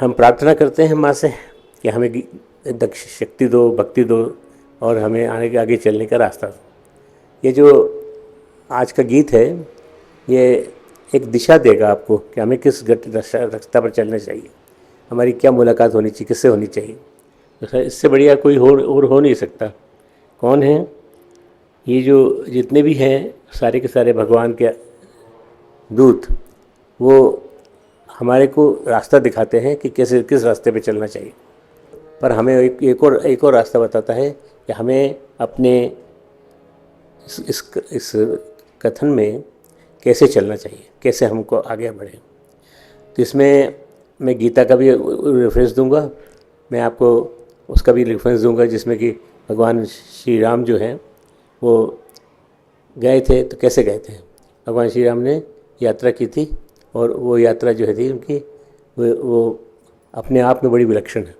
हम प्रार्थना करते हैं माँ से कि हमें दक्ष शक्ति दो, भक्ति दो और हमें आगे चलने का रास्ता दो। ये जो आज का गीत है ये एक दिशा देगा आपको कि हमें किस रास्ता पर चलना चाहिए, हमारी क्या मुलाकात होनी चाहिए, किससे होनी चाहिए। तो इससे बढ़िया कोई और हो नहीं सकता। कौन है ये? जो जितने भी हैं सारे के सारे भगवान के दूत, वो हमारे को रास्ता दिखाते हैं कि कैसे किस रास्ते पे चलना चाहिए। पर हमें एक और रास्ता बताता है कि हमें अपने इस कथन में कैसे चलना चाहिए, कैसे हमको आगे बढ़े। तो इसमें मैं गीता का भी रेफरेंस दूंगा, मैं आपको उसका भी रेफरेंस दूंगा, जिसमें कि भगवान श्री राम जो हैं वो गए थे। तो कैसे गए थे? भगवान श्री राम ने यात्रा की थी और वो यात्रा जो है थी उनकी वो अपने आप में बड़ी विलक्षण है।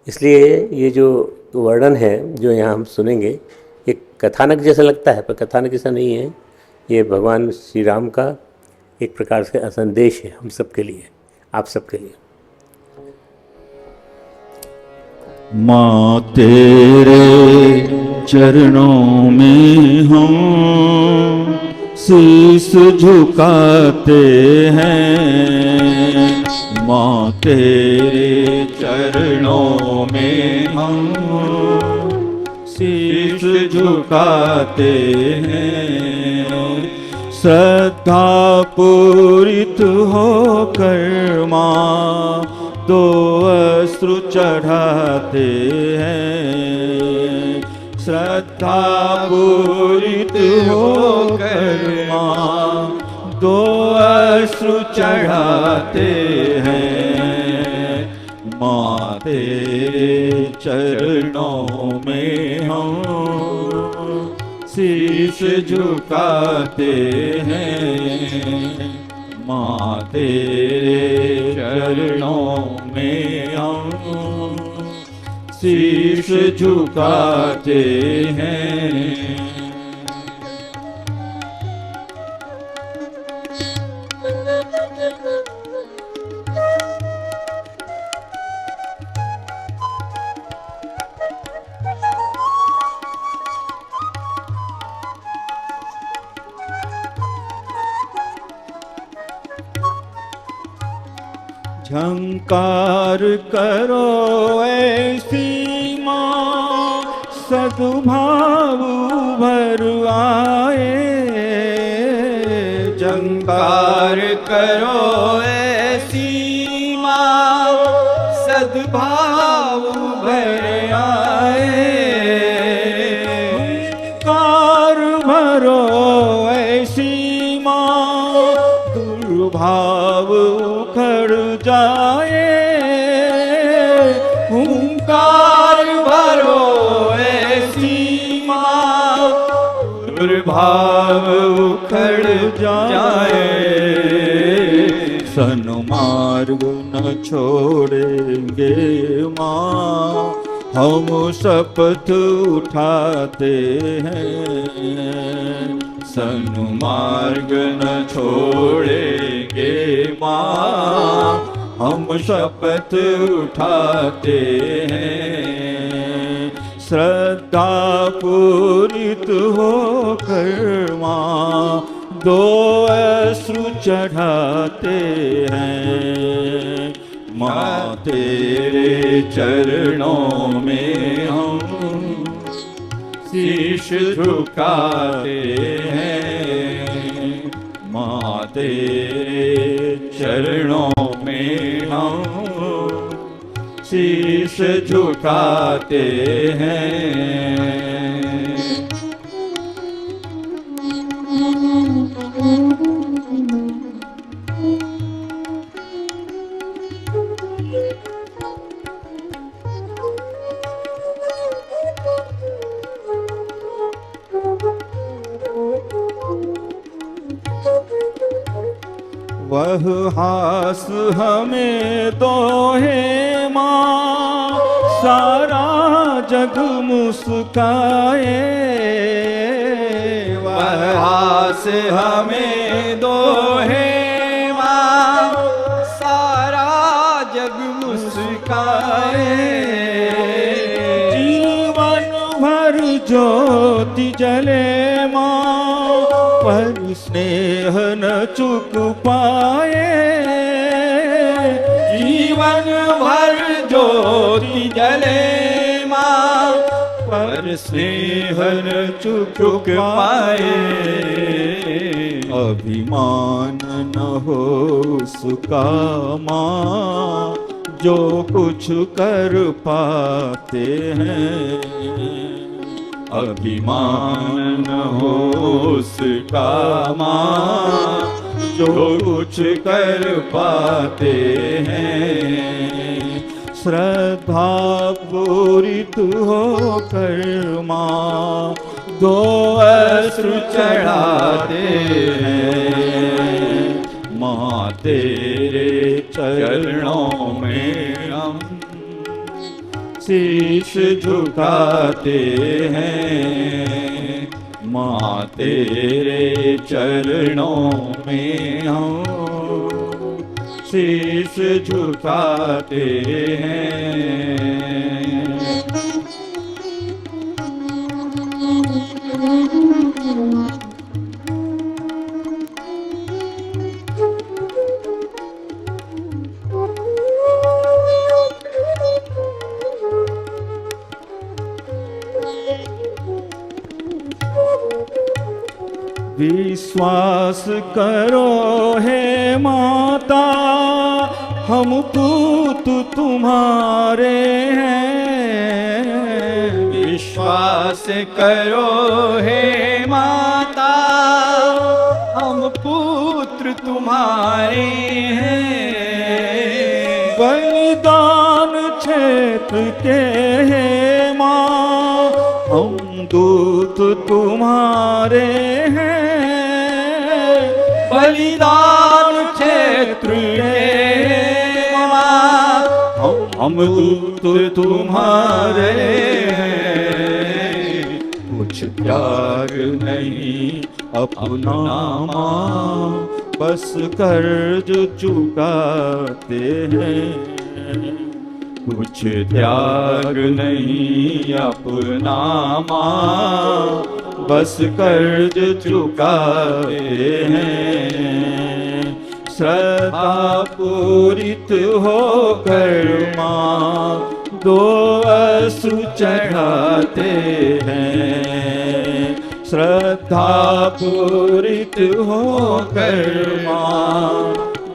इसलिए ये जो वर्णन है जो यहाँ हम सुनेंगे, ये कथानक जैसा लगता है पर कथानक जैसा नहीं है। ये भगवान श्री राम का एक प्रकार से संदेश है हम सबके लिए, आप सबके लिए। माँ तेरे चरणों में हम शीश झुकाते हैं। माँ तेरे चरणों में हम शीश झुकाते हैं। श्रद्धा पूरित होकर माँ दो अश्रु चढ़ाते हैं। श्रद्धा पूरित होकर माँ दो अश्रु चढ़ाते हैं। माँ तेरे चरणों में हम शीश झुकाते हैं। माँ तेरे चरणों में हम शीश झुकाते हैं। झंकार करो ऐसी माँ सद्भाव भर आए। झंकार करो ऐसी माँ सद्भाव भर आए। झंकार भरो ऐसी माँ दुर्भाव उखड़ जाए। हुंकार भरो ऐसी माँ दुर्भाव उखड़ जाए। सन्मार्ग न छोड़ेंगे माँ हम शपथ उठाते हैं। सन्मार्ग न छोड़ेंगे माँ हम शपथ उठाते हैं। श्रद्धा पूरित होकर माँ दो अश्रु चढ़ाते हैं। माँ तेरे चरणों में हम शीश झुकाते हैं। माँ तेरे चरणों में हम शीश झुकाते हैं। वह हास हमें दो है माँ सारा जग मुस्काए। वह हास हमें दो है माँ सारा जग मुस्काए। जीवन भर ज्योति जले माँ, पर स्नेह न चुक पाए। जीवन भर ज्योति जले माँ, पर स्नेह न चुक पाए। अभिमान न हो उसका माँ, जो कुछ कर पाते हैं। अभिमान न हो उसका माँ, जो कुछ कर पाते हैं। श्रद्धा पूरित होकर माँ, दो अश्रु चढ़ाते हैं। माँ तेरे चरणों में हम शीश झुकाते हैं। माँ तेरे चरणों में हम शीश झुकाते हैं। विश्वास करो हे माता, हम पूत तुम्हारे हैं। विश्वास करो हे माता, हम पुत्र तुम्हारे हैं। बलिदान क्षेत्र के हे माँ, हम दूत तुम्हारे हैं। बलिदान क्षेत्र के माँ, हम दूत तुम्हारे हैं। कुछ त्याग नहीं अपना माँ, बस कर्ज चुकाते हैं। कुछ त्याग नहीं अपना माँ, बस कर्ज चुकाते हैं। श्रद्धा पूरित होकर माँ, दो अश्रु चढ़ाते हैं। श्रद्धा पूरित होकर माँ,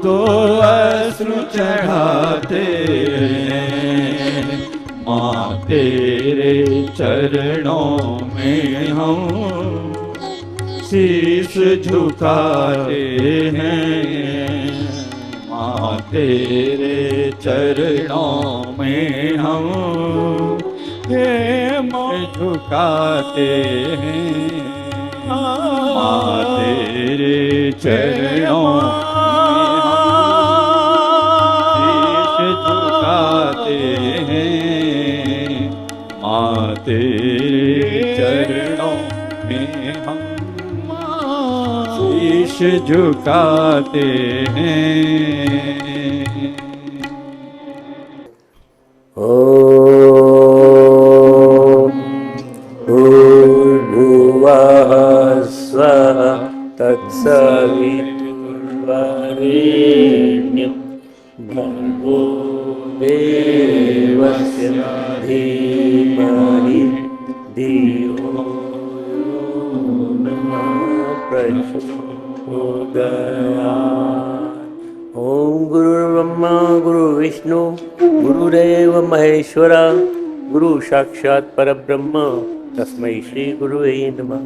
दो अश्रु चढ़ाते हैं। माँ तेरे चरणों में हम शीश झुकाते हैं। माँ तेरे चरणों में हम हे माँ झुकाते हैं। माँ तेरे चरणों झुकाते हैं। माँ तेरे चरणों में हम शीश झुकाते हैं। ओम भूर्भुवः स्वः तत्सवितुर्वरेण्यं भर्गो देवस्य धीमहि धियो यो नः प्रचोदयात्। ओम गुरुर्ब्रह्मा गुरुर्विष्णु गुरुरेव महेश्वरा, गुरु साक्षात् परब्रह्म तस्मै श्री गुरुवे नमः।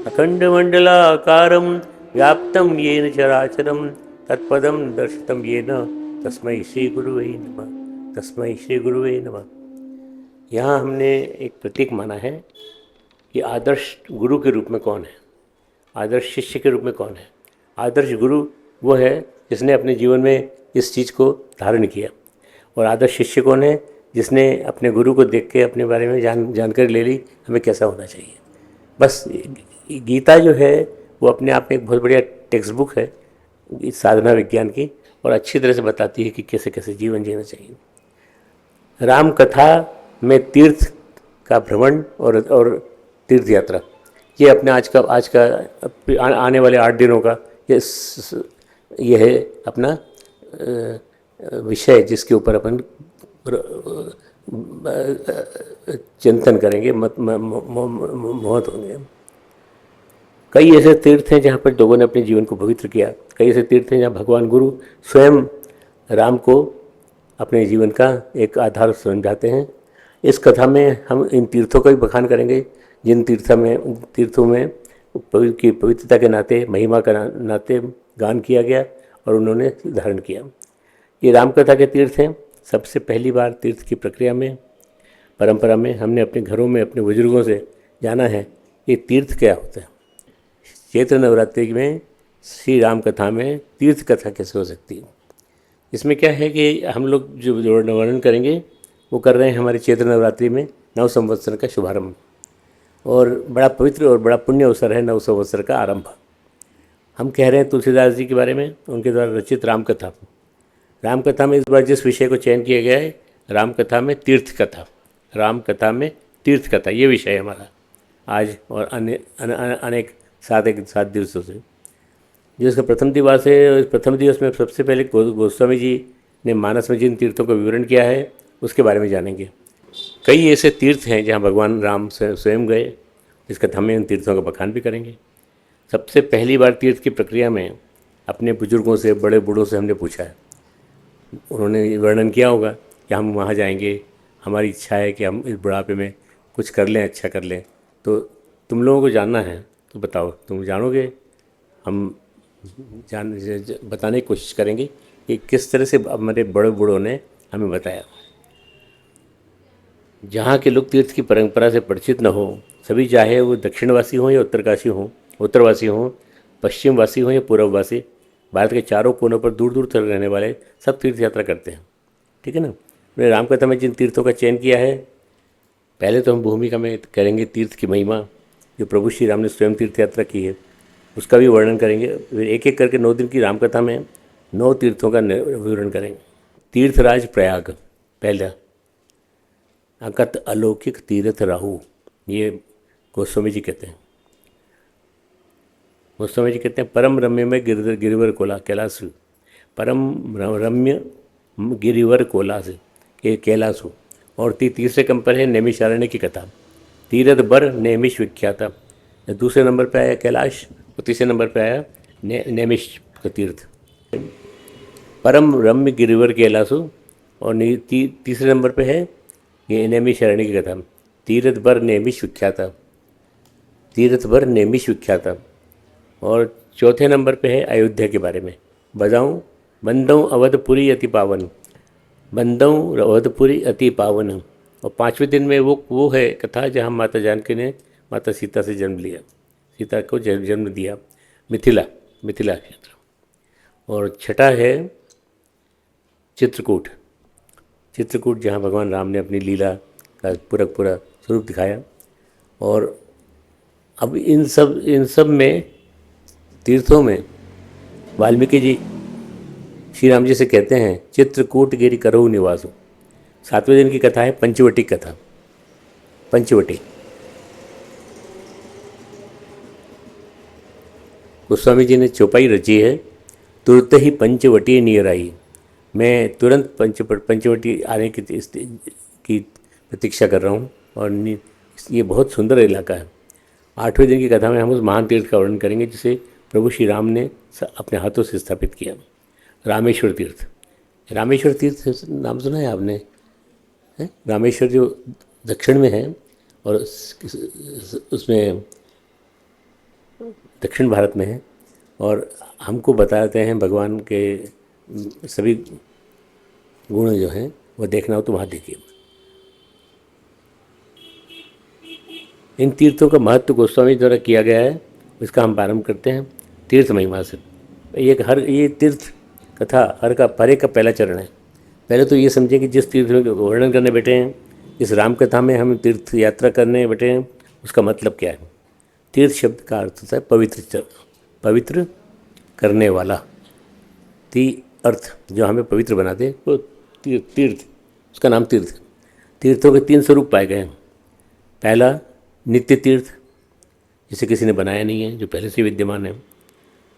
अखंडमंडलाकारं व्याप्तं येन चराचरं तत्पदं दर्शितं येन तस्मै श्री गुरुवे नमः। तस्मै श्री गुरुवे नमः। यहाँ हमने एक प्रतीक माना है कि आदर्श गुरु के रूप में कौन है, आदर्श शिष्य के रूप में कौन है। आदर्श गुरु वो है जिसने अपने जीवन में इस चीज़ को धारण किया, और आदर्श शिष्य कौन है जिसने अपने गुरु को देख के अपने बारे में जानकारी ले ली हमें कैसा होना चाहिए। बस गीता जो है वो अपने आप में एक बहुत बढ़िया टेक्स्ट बुक है इस साधना विज्ञान की, और अच्छी तरह से बताती है कि कैसे कैसे जीवन जीना चाहिए। राम कथा में तीर्थ का भ्रमण और तीर्थ यात्रा, ये अपने आज का आने वाले 8 दिनों का ये है अपना विषय, जिसके ऊपर अपन चिंतन करेंगे, मोहत होंगे। कई ऐसे तीर्थ हैं जहाँ पर लोगों ने अपने जीवन को पवित्र किया। कई ऐसे तीर्थ हैं जहाँ भगवान गुरु स्वयं राम को अपने जीवन का एक आधार समझाते हैं। इस कथा में हम इन तीर्थों का भी बखान करेंगे, जिन तीर्थों में पवित्रता के नाते, महिमा के नाते गान किया गया और उन्होंने धारण किया। ये रामकथा के तीर्थ हैं। सबसे पहली बार तीर्थ की प्रक्रिया में, परंपरा में हमने अपने घरों में अपने बुजुर्गों से जाना है कि तीर्थ क्या होता है। चैत्र नवरात्रि में श्री राम कथा में तीर्थ कथा कैसे हो सकती है। इसमें क्या है कि हम लोग जो वर्णन करेंगे वो कर रहे हैं हमारे चैत्र नवरात्रि में नव संवत्सर का शुभारंभ, और बड़ा पवित्र और बड़ा पुण्य अवसर है नव संवत्सर का आरंभ। हम कह रहे हैं तुलसीदास जी के बारे में, उनके द्वारा रचित रामकथा। रामकथा में इस बार जिस विषय को चयन किया गया है, रामकथा में तीर्थ कथा, रामकथा में तीर्थ कथा, ये विषय है हमारा आज और अनेक 7 दिवसों से। जिसका प्रथम दिवस है, इस प्रथम दिवस में सबसे पहले गोस्वामी जी ने मानस में जिन तीर्थों का विवरण किया है उसके बारे में जानेंगे। कई ऐसे तीर्थ हैं जहाँ भगवान राम स्वयं गए, इस कथा में उन तीर्थों का बखान भी करेंगे। सबसे पहली बार तीर्थ की प्रक्रिया में अपने बुजुर्गों से, बड़े बूढ़ों से हमने पूछा है, उन्होंने वर्णन किया होगा कि हम वहाँ जाएंगे, हमारी इच्छा है कि हम इस बुढ़ापे में कुछ कर लें, अच्छा कर लें। तो तुम लोगों को जानना है तो बताओ, तुम जानोगे। हम बताने की कोशिश करेंगे कि किस तरह से हमारे बड़े बूढ़ों ने हमें बताया। जहाँ के लोग तीर्थ की परंपरा से परिचित न हो, सभी चाहे वो दक्षिणवासी हों या उत्तरवासी हों, पश्चिमवासी हों या पूर्ववासी, भारत के चारों कोनों पर दूर दूर तक रहने वाले सब तीर्थ यात्रा करते हैं। ठीक है ना। मैंने रामकथा में जिन तीर्थों का चयन किया है, पहले तो हम भूमिका में करेंगे तीर्थ की महिमा, जो प्रभु श्री राम ने स्वयं तीर्थ यात्रा की है, उसका भी वर्णन करेंगे। फिर एक एक करके 9 दिन की रामकथा में 9 तीर्थों का विवरण करेंगे। तीर्थराज प्रयाग पहला, अकत अलौकिक तीर्थ राहु, ये गोस्वामी जी कहते हैं। गोस्वामी जी कहते हैं परम रम्य में गिरिवर कोला कैलाश, परम रम्य गिरिवर कोलास के कैलाश। और तीसरे क्रम पर है नैमिषारण्य की कथा, तीरथ बर नैमिष विख्याता। दूसरे नंबर पे आया कैलाश और तीसरे नंबर पे आया नैमिष का तीर्थ। परम रम्य गिरिवर कैलाशु और तीसरे नंबर पे है ये नैमिषारण्य की कथा, तीरथ बर नैमिष विख्याता, तीरथ बर नैमिष विख्याता। और चौथे नंबर पे है अयोध्या के बारे में, बंदऊ अवधपुरी अति पावन, बंदऊ अवधपुरी अति पावन। और 5वें दिन में वो है कथा जहाँ माता जानकी ने माता सीता से जन्म लिया, सीता को जन्म दिया, मिथिला क्षेत्र। और छठा है चित्रकूट जहाँ भगवान राम ने अपनी लीला का पूरा स्वरूप दिखाया। और अब इन सब में तीर्थों में वाल्मीकि जी श्री राम जी से कहते हैं चित्रकूट गिरि करहु निवासु। 7वें दिन की कथा है पंचवटी कथा, पंचवटी। गोस्वामी जी ने चौपाई रची है, तुरंत ही पंचवटी नियर आई, मैं तुरंत पंचवटी आने की प्रतीक्षा कर रहा हूँ। और ये बहुत सुंदर इलाका है। 8वें दिन की कथा में हम उस महान तीर्थ का वर्णन करेंगे जिसे प्रभु श्री राम ने अपने हाथों से स्थापित किया, रामेश्वर तीर्थ। रामेश्वर तीर्थ नाम सुना है आपने? रामेश्वर जो दक्षिण में है और उसमें दक्षिण भारत में है, और हमको बताते हैं भगवान के सभी गुण जो हैं वो देखना हो तो वहाँ देखिए। इन तीर्थों का महत्व गोस्वामी द्वारा किया गया है, इसका हम प्रारंभ करते हैं तीर्थ महिमा से। ये तीर्थ कथा हर का पहला चरण है। पहले तो ये समझें कि जिस तीर्थ में वर्णन करने बैठे हैं, इस राम कथा में हम तीर्थ यात्रा करने बैठे हैं, उसका मतलब क्या है। तीर्थ शब्द का अर्थ होता है पवित्र करने वाला। अर्थ जो हमें पवित्र बनाते वो तीर्थ, उसका नाम तीर्थ। तीर्थों के 3 स्वरूप पाए गए हैं। पहला नित्य तीर्थ, जिसे किसी ने बनाया नहीं है, जो पहले से विद्यमान है,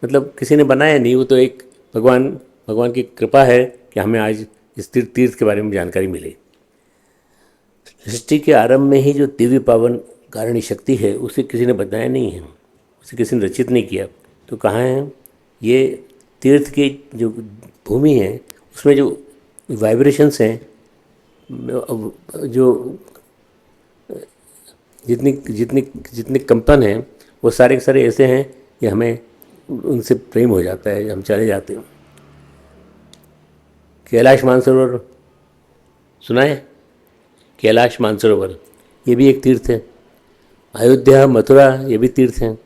मतलब किसी ने बनाया नहीं, वो तो एक भगवान की कृपा है कि हमें आज इस तीर्थ के बारे में जानकारी मिली। सृष्टि के आरंभ में ही जो दिव्य पावन कारणीय शक्ति है, उसे किसी ने बताया नहीं है, उसे किसी ने रचित नहीं किया। तो कहाँ है ये तीर्थ की जो भूमि है, उसमें जो वाइब्रेशंस हैं, जो जितने कंपन हैं, वो सारे के सारे ऐसे हैं कि हमें उनसे प्रेम हो जाता है, हम चले जाते हैं। कैलाश मानसरोवर सुना है? कैलाश मानसरोवर ये भी एक तीर्थ है। अयोध्या, मथुरा ये भी तीर्थ हैं।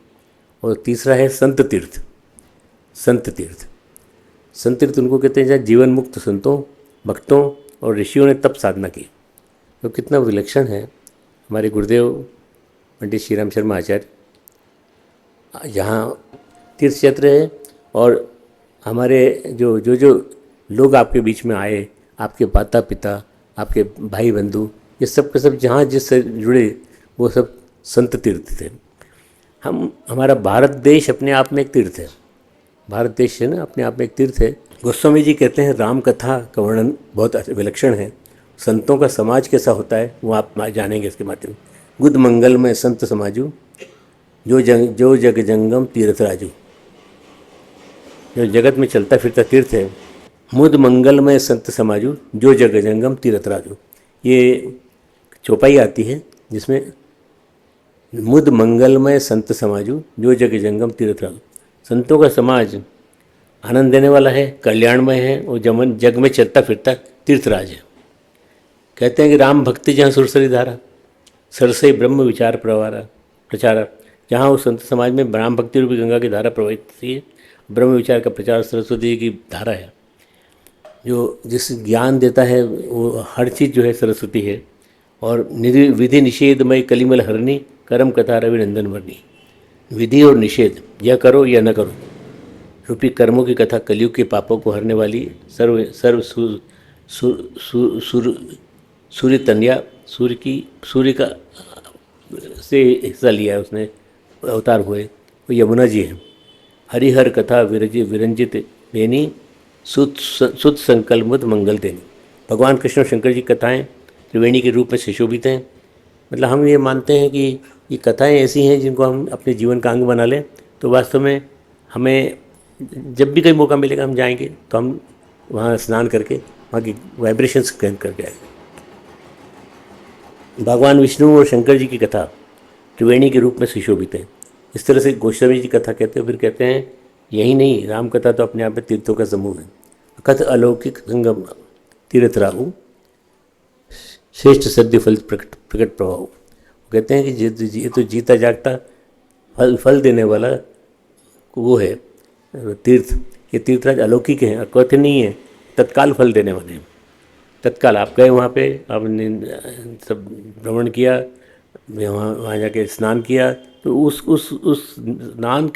और तीसरा है संत तीर्थ। संत तीर्थ उनको कहते हैं जहाँ जीवन मुक्त संतों, भक्तों और ऋषियों ने तप साधना की। तो कितना विलक्षण है। हमारे गुरुदेव पंडित श्री राम शर्मा आचार्य यहाँ तीर्थ क्षेत्र है, और हमारे जो लोग आपके बीच में आए, आपके माता पिता, आपके भाई बंधु, ये सब के सब जहाँ जिससे जुड़े, वो सब संत तीर्थ थे। हमारा भारत देश अपने आप में एक तीर्थ है। भारत देश है ना, अपने आप में एक तीर्थ है। गोस्वामी जी कहते हैं राम कथा का वर्णन बहुत विलक्षण है। संतों का समाज कैसा होता है वो आप जानेंगे इसके माध्यम। गुद मंगल में संत समाजू, जो जग जंगम तीर्थ राजू। जो जगत में चलता फिरता तीर्थ है। मुद मंगलमय संत समाजू, जो जग जंगम तीर्थ राजू। ये चौपाई आती है जिसमें मुद मंगलमय संत समाजू, जो जग जंगम तीर्थ राजू। संतों का समाज आनंद देने वाला है, कल्याणमय है, और जग में चलता फिरता तीर्थराज है। कहते हैं कि राम भक्ति जहाँ सुरसरी धारा, सरसई ब्रह्म विचार प्रचारा। जहाँ उस संत समाज में राम भक्ति रूपी गंगा की धारा प्रवाहित होती है, ब्रह्म विचार का प्रचार सरस्वती की धारा है। जो जिस ज्ञान देता है वो हर चीज़ जो है सरस्वती है। और विधि निषेधमय कलिमल हरणी, कर्म कथा रवि नंदन वर्णी। विधि और निषेध, यह करो या न करो रूपी कर्मों की कथा कलयुग के पापों को हरने वाली सर्व सूर्य तन्या, सूर्य का से हिस्सा लिया है उसने, अवतार हुए, वो यमुना जी हैं। हरिहर कथा विरंजित बेनी, सुत संकल्प मंगल देनी। भगवान कृष्ण और शंकर जी कथाएँ त्रिवेणी के रूप में सुशोभित हैं। मतलब हम ये मानते हैं कि ये कथाएं ऐसी हैं जिनको हम अपने जीवन का अंग बना लें, तो वास्तव में हमें जब भी कहीं मौका मिलेगा हम जाएंगे तो हम वहाँ स्नान करके वहाँ की वाइब्रेशंस ग्रहण करके आएंगे। भगवान विष्णु और शंकर जी की कथा त्रिवेणी के रूप में सुशोभित है। इस तरह से गोस्वामी जी कथा कहते हैं। फिर कहते हैं यही नहीं, राम कथा तो अपने आप में तीर्थों का समूह है। कथ अलौकिक संगम तीर्थ राहु, श्रेष्ठ सद्य फल प्रकट प्रभाव। कहते हैं कि ये तो जीता जागता फल देने वाला वो है तीर्थ। ये तीर्थराज अलौकिक हैं, अकथ नहीं है, तत्काल फल देने वाले हैं। तत्काल आप गए वहाँ पे, आपने सब भ्रमण किया, वहाँ जाके स्नान किया, तो उस स्नान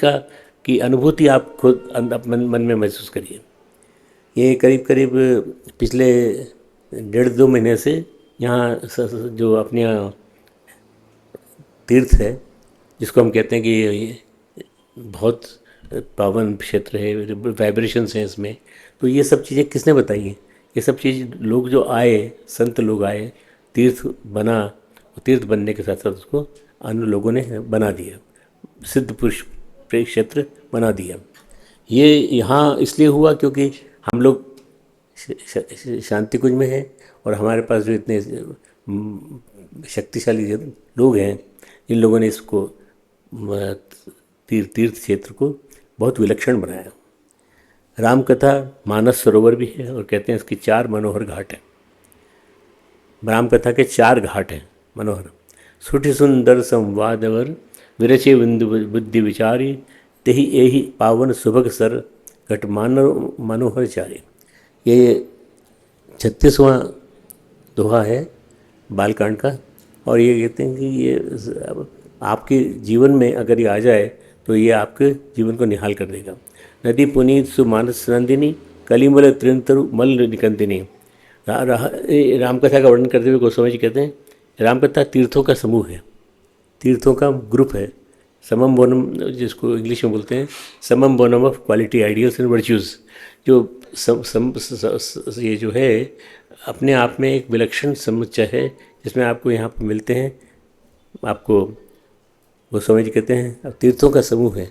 की अनुभूति आप खुद मन में महसूस करिए। ये करीब पिछले 1.5-2 महीने से यहाँ जो अपने तीर्थ है, जिसको हम कहते हैं कि ये बहुत पावन क्षेत्र है, वाइब्रेशंस हैं इसमें, तो ये सब चीज़ें किसने बताई हैं? ये सब चीज़ लोग जो आए, संत लोग आए, तीर्थ बना, तीर्थ बनने के साथ साथ उसको अन्य लोगों ने बना दिया, सिद्ध पुरुष क्षेत्र बना दिया। ये यहाँ इसलिए हुआ क्योंकि हम लोग शांति कुंज में हैं और हमारे पास जो इतने शक्तिशाली लोग हैं, इन लोगों ने इसको तीर्थ क्षेत्र को बहुत विलक्षण बनाया। रामकथा मानस सरोवर भी है और कहते हैं इसकी 4 मनोहर घाट हैं। रामकथा के 4 घाट हैं मनोहर। सुठि सुंदर संवादवर विरचे बिंदु बुद्धि विचारी, तेहि एहि पावन सुभग सर घट मनोहर चारी। ये 36वां दोहा है बालकांड का, और ये कहते हैं कि ये आपके जीवन में अगर ये आ जाए तो ये आपके जीवन को निहाल कर देगा। नदी पुनीत सुमानस नंदिनी, कलिमल त्रिंतरु मल निकंदिनी, रामकथा का वर्णन करते हुए गोस्वामी जी कहते हैं रामकथा तीर्थों का समूह है, तीर्थों का ग्रुप है। समम बोनम, जिसको इंग्लिश में बोलते हैं समम Bonham of quality ideals and virtues, जो ये जो है अपने आप में एक विलक्षण समुच्चय है जिसमें आपको यहाँ पर मिलते हैं। आपको गोस्वामी जी कहते हैं अब तीर्थों का समूह है।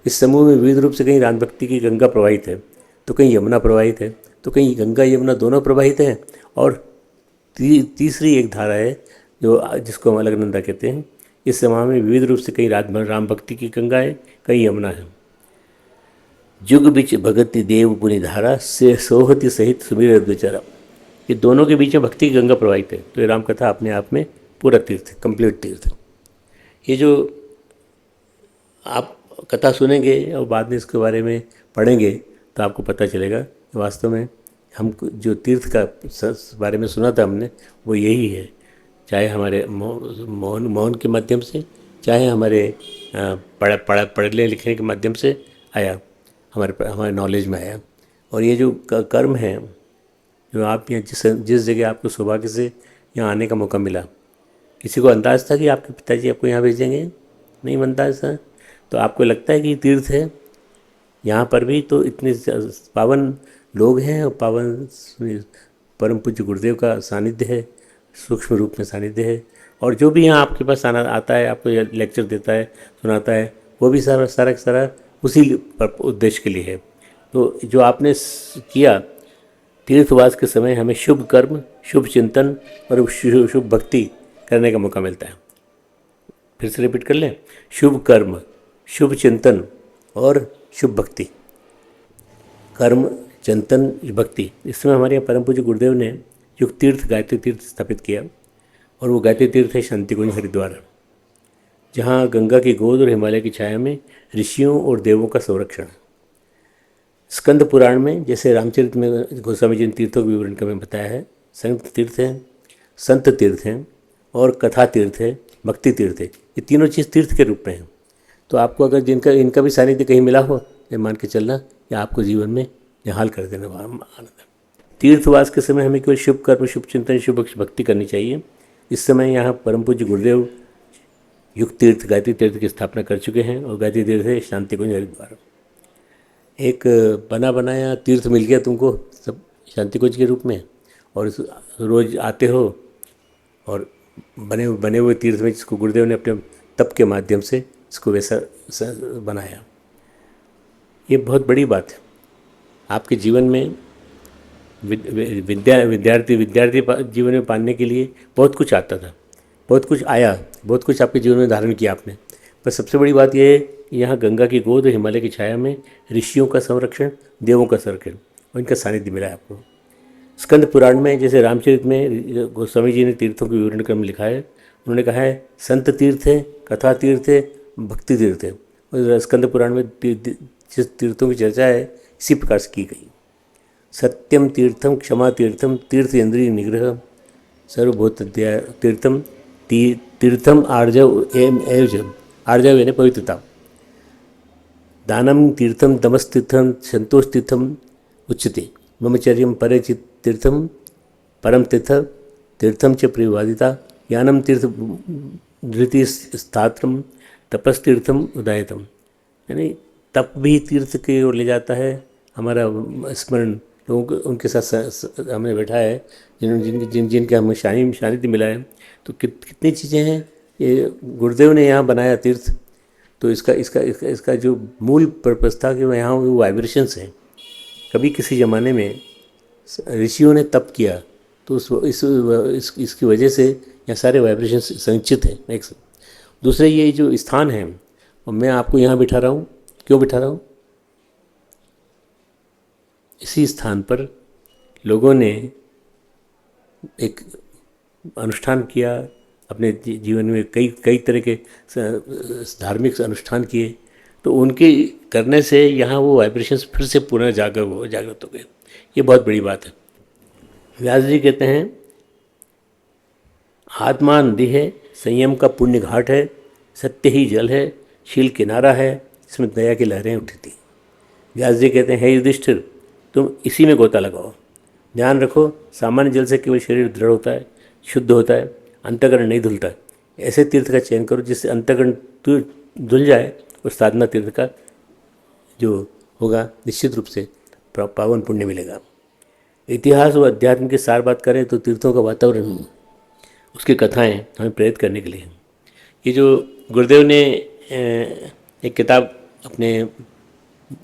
इस समूह में विविध रूप से कहीं राम भक्ति की गंगा प्रवाहित है, तो कहीं यमुना प्रवाहित है, तो कहीं गंगा यमुना दोनों प्रवाहित हैं, और तीसरी एक धारा है जो जिसको हम अलकनंदा कहते हैं। इस समाह में विविध रूप से कहीं राम भक्ति की गंगा है, कहीं यमुना है। जुग बिच भगति देव पुनि धारा से सोहति सहित सुमिर द्विचरा, ये दोनों के बीच में भक्ति की गंगा प्रवाहित है। तो ये राम कथा अपने आप में पूरा तीर्थ है, कंप्लीट तीर्थ है। ये जो आप कथा सुनेंगे और बाद में इसके बारे में पढ़ेंगे तो आपको पता चलेगा वास्तव में हम जो तीर्थ का बारे में सुना था हमने वो यही है। चाहे हमारे मौन के माध्यम से, चाहे हमारे पढ़ने लिखने के माध्यम से आया, हमारे नॉलेज में आया। और ये जो कर्म है जो आप यहाँ जिस जगह आपको सौभाग्य से यहाँ आने का मौका मिला, किसी को अंदाज़ था कि आपके पिताजी आपको यहाँ भेजेंगे? नहीं अंदाज़ था। तो आपको लगता है कि तीर्थ है, यहाँ पर भी तो इतने पावन लोग हैं और पावन परम पूज्य गुरुदेव का सानिध्य है, सूक्ष्म रूप में सानिध्य है। और जो भी यहाँ आपके पास आता है, आपको लेक्चर देता है, सुनाता है, वो भी सारा उसी उद्देश्य के लिए है। तो जो आपने किया तीर्थवास के समय, हमें शुभ कर्म, शुभ चिंतन और शुभ भक्ति करने का मौका मिलता है। फिर से रिपीट कर लें, शुभ कर्म, शुभ चिंतन और शुभ भक्ति। कर्म, चिंतन, भक्ति। इस समय हमारे यहाँ परम पूज्य गुरुदेव ने युग तीर्थ, गायत्री तीर्थ स्थापित किया, और वो गायत्री तीर्थ है शांतिकुंज हरिद्वार, जहाँ गंगा की गोद और हिमालय की छाया में ऋषियों और देवों का संरक्षण। स्कंद पुराण में, जैसे रामचरित में गोस्वामी जी ने तीर्थों के विवरण का में बताया है, संत तीर्थ हैं, संत तीर्थ हैं, और कथा तीर्थ है, भक्ति तीर्थ है। ये तीनों चीज़ तीर्थ के रूप में हैं। तो आपको अगर इनका भी सानिध्य कहीं मिला हो, ये मान के चलना, या आपको जीवन में निहाल कर देना आनंद। तीर्थवास के समय हमें केवल शुभ कर्म, शुभ चिंतन, शुभ भक्ति करनी चाहिए। इस समय यहाँ परम पूज्य गुरुदेव युग तीर्थ, गायत्री तीर्थ की स्थापना कर चुके हैं, और गायत्री तीर्थ है शांतिकुंज हरिद्वार। एक बना बनाया तीर्थ मिल गया तुमको सब शांतिकुंज के रूप में, और रोज़ आते हो, और बने हुए तीर्थ में जिसको गुरुदेव ने अपने तप के माध्यम से इसको वैसा बनाया। ये बहुत बड़ी बात है। आपके जीवन में विद्यार्थी जीवन में पाने के लिए बहुत कुछ आता था, बहुत कुछ आया, बहुत कुछ आपके जीवन में धारण किया आपने। पर सबसे बड़ी बात यह है, यहाँ गंगा की गोद और हिमालय की छाया में ऋषियों का संरक्षण, देवों का संरक्षण, और इनका सानिध्य मिला है आपको। स्कंद पुराण में, जैसे रामचरित में गोस्वामी जी ने तीर्थों के विवरण क्रम लिखा है, उन्होंने कहा है संत तीर्थ है, कथा तीर्थ है, भक्ति तीर्थ है। और स्कंद पुराण में जिस तीर्थों की चर्चा है इसी प्रकार से की गई। सत्यम तीर्थम, क्षमा तीर्थम, तीर्थ इंद्रिय निग्रह, सर्वभूत तीर्थम, तीर्थम आर्जव आर्जव यानी पवित्रता, दानम तीर्थम, दमस्तीर्थम, संतोष तीर्थम उच्यते, ब्रह्मचर्यम परे तीर्थम, परम तीर्थम च प्रियवादिता, ज्ञानम तीर्थ धृति स्थात्रम, तपस्तीर्थम उदायतम। यानी तप भी तीर्थ की ओर ले जाता है। हमारा स्मरण लोगों को उनके साथ हमने बैठा है जिनके हमें सानिध्य मिला है। तो कितनी चीज़ें हैं ये गुरुदेव ने यहाँ बनाया तीर्थ। तो इसका जो मूल पर्पस था कि यहाँ वो वाइब्रेशंस हैं। कभी किसी ज़माने में ऋषियों ने तप किया तो इसकी वजह से यहाँ सारे वाइब्रेशंस संचित हैं। एक दूसरे ये जो स्थान है, और मैं आपको यहाँ बिठा रहा हूँ, क्यों बिठा रहा हूँ? इसी स्थान पर लोगों ने एक अनुष्ठान किया, अपने जीवन में कई तरह के धार्मिक अनुष्ठान किए, तो उनके करने से यहाँ वो वाइब्रेशंस फिर से पुनः जागृत हो गए। ये बहुत बड़ी बात है। व्यास जी कहते हैं, आत्मा नदी है, संयम का पुण्य घाट है, सत्य ही जल है, शील किनारा है, इसमें दया की लहरें उठी थी। व्यास जी कहते हैं, हे युधिष्ठिर, तुम इसी में गोता लगाओ, ध्यान रखो, सामान्य जल से केवल शरीर दृढ़ होता है, शुद्ध होता है, अंतःकरण नहीं धुलता। ऐसे तीर्थ का चयन करो जिससे अंतःकरण धुल जाए, और साधना तीर्थ का जो होगा निश्चित रूप से पावन पुण्य मिलेगा। इतिहास और अध्यात्म की सार बात करें तो तीर्थों का वातावरण, उसकी कथाएं हमें प्रेरित करने के लिए हैं। ये जो गुरुदेव ने एक किताब अपने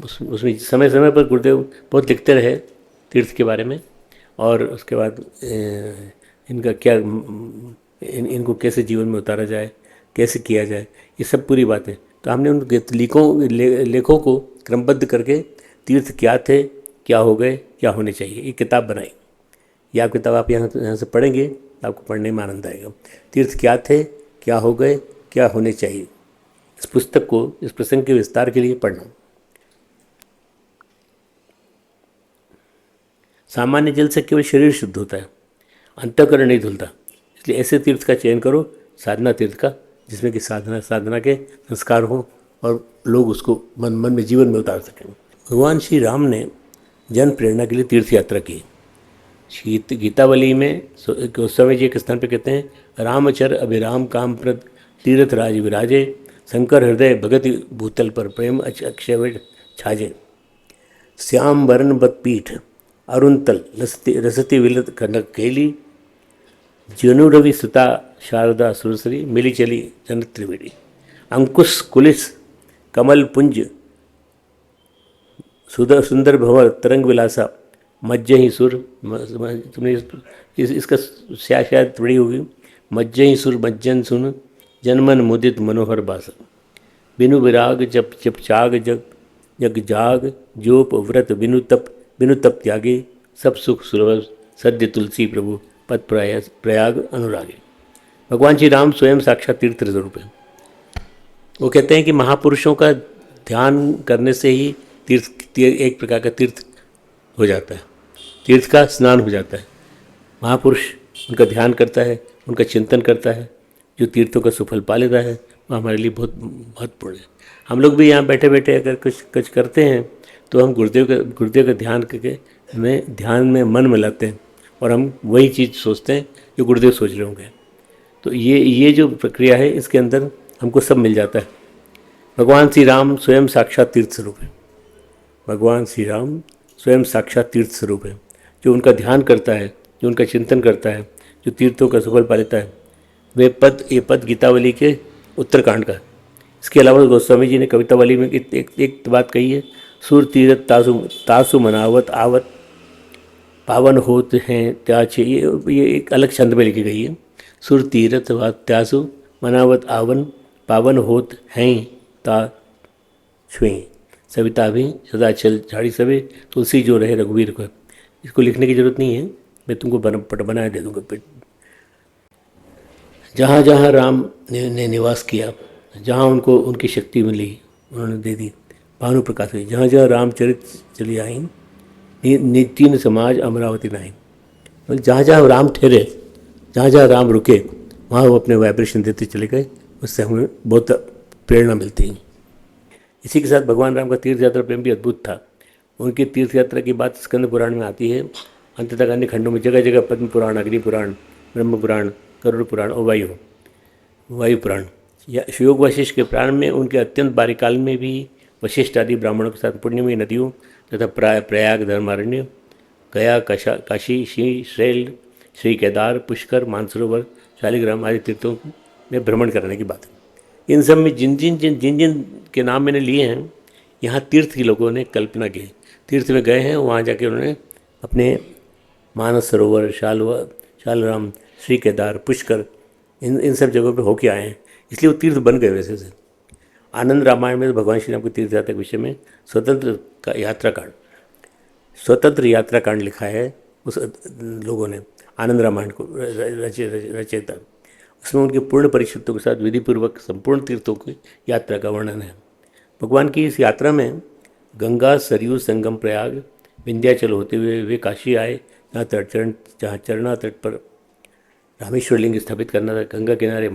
उसमें समय समय पर गुरुदेव बहुत लिखते रहे तीर्थ के बारे में, और उसके बाद इनका क्या इनको कैसे जीवन में उतारा जाए, कैसे किया जाए, ये सब पूरी बातें। तो हमने उन लेखों को क्रमबद्ध करके तीर्थ क्या थे, क्या हो गए, क्या होने चाहिए, ये किताब बनाई। यह किताब आप यहाँ से पढ़ेंगे तो आपको पढ़ने में आनंद आएगा। तीर्थ क्या थे, क्या हो गए, क्या होने चाहिए। इस पुस्तक को इस प्रसंग के विस्तार के लिए पढ़ना। सामान्य जल से केवल शरीर शुद्ध होता है, अंतःकरण नहीं धुलता। इसलिए ऐसे तीर्थ का चयन करो, साधना तीर्थ का, जिसमें कि साधना के संस्कार हो और लोग उसको मन में जीवन में उतार सकें। भगवान श्री राम ने जन प्रेरणा के लिए तीर्थ यात्रा की। गीतावली में गोस्वामी जी एक स्थान पर कहते हैं, रामचर अभिराम काम प्रद तीर्थ राज विराजे, शंकर हृदय भगति भूतल पर प्रेम अक्षय छाजे। श्याम वरण बत पीठ अरुणतल रसती विलत कनक केली, जनु रवि सुता शारदा सुरसरी, मिली चली जन त्रिवेणी। अंकुश कुलिस कमल पुंज सुंदर भंवर तरंग विलासा, मज्ज ही सुर, तुमने इसका शायद पढ़ी होगी, मज्ज ही सुर मज्जन सुन, जनमन मुदित मनोहर बास। बिनु विराग जप जप चाग जग जाग, जोप व्रत बिनु तप त्यागे, सब सुख सुलभ सद्य तुलसी प्रभु पद प्रयाग अनुरागे। भगवान श्री राम स्वयं साक्षात तीर्थ स्वरूप है। वो कहते हैं कि महापुरुषों का ध्यान करने से ही तीर्थ एक प्रकार का तीर्थ हो जाता है, तीर्थ का स्नान हो जाता है। महापुरुष उनका ध्यान करता है, उनका चिंतन करता है, जो तीर्थों का सुफल पा लेता है, वो हमारे लिए बहुत महत्वपूर्ण है। हम लोग भी यहाँ बैठे बैठे अगर कुछ करते हैं तो हम गुरुदेव का ध्यान करके हमें ध्यान में मन मिलाते हैं, और हम वही चीज़ सोचते हैं जो गुरुदेव सोच रहे होंगे। तो ये जो प्रक्रिया है, इसके अंदर हमको सब मिल जाता है। भगवान श्री राम स्वयं साक्षात तीर्थ स्वरूप है। भगवान श्री राम स्वयं साक्षात तीर्थ स्वरूप है। जो उनका ध्यान करता है, जो उनका चिंतन करता है, जो तीर्थों का सुफल पा लेता है, ये पद गीतावली के उत्तरकांड का है। इसके अलावा गोस्वामी जी ने कवितावली में एक बात कही है, सुर तीरथ तासु मनावत आवत, पावन होत हैं त्याचे। ये एक अलग छंद में लिखी गई है। सुर तीरथ त्यासु मनावत आवन, पावन होत हैं ता छुएं, सविता भी सदा चल झाड़ी सवे, तुलसी जो रहे रघुवीर को। इसको लिखने की जरूरत नहीं है, मैं तुमको बनाए दे दूँगा। जहाँ जहाँ राम ने निवास किया, जहाँ उनको उनकी शक्ति मिली, उन्होंने दे दी, भानु प्रकाश हुई। जहाँ जहाँ रामचरित चली आईन, नितिन समाज अमरावती नाइन। जहाँ जहाँ राम ठहरे, जहाँ जहाँ राम रुके, वहाँ वो अपने वाइब्रेशन देते चले गए। उससे हमें बहुत प्रेरणा मिलती है। इसी के साथ भगवान राम का तीर्थ यात्रा प्रेम भी अद्भुत था। उनकी तीर्थ यात्रा की बात स्कंद पुराण में आती है। अंत तक अन्य खंडों में जगह जगह पद्म पुराण, अग्नि पुराण, ब्रह्म पुराण, गरुड़ पुराण और वायु पुराण या योग वशिष्ठ के पुराण में उनके अत्यंत बारीकाल में भी वशिष्ठ आदि ब्राह्मणों के साथ पुण्यमयी नदियों तथा प्रयाग धर्मारण्य, गया, काशी, शैल, श्री केदार, पुष्कर, मानसरोवर, शालिग्राम आदि तीर्थों में भ्रमण करने की बात है। इन सब में जिन जिन के नाम मैंने लिए हैं, यहाँ तीर्थ के लोगों ने कल्पना की। तीर्थ में गए हैं, वहाँ जाके उन्होंने अपने मानस सरोवर, शालग्राम, श्री केदार, पुष्कर, इन सब जगहों पे होके आए हैं, इसलिए वो तीर्थ बन गए वैसे से। आनंद रामायण में तो भगवान श्री राम के तीर्थ यात्रा के विषय में स्वतंत्र यात्रा कांड लिखा है उस लोगों ने, आनंद रामायण को रचयिता। उसमें उनके पूर्ण परिचितों के साथ विधिपूर्वक संपूर्ण तीर्थों की यात्रा का वर्णन है। भगवान की इस यात्रा में गंगा, सरयू संगम प्रयाग, विंध्याचल होते हुए वे काशी आए, जहाँ चरना तट पर रामेश्वर लिंग स्थापित करना था। गंगा किनारे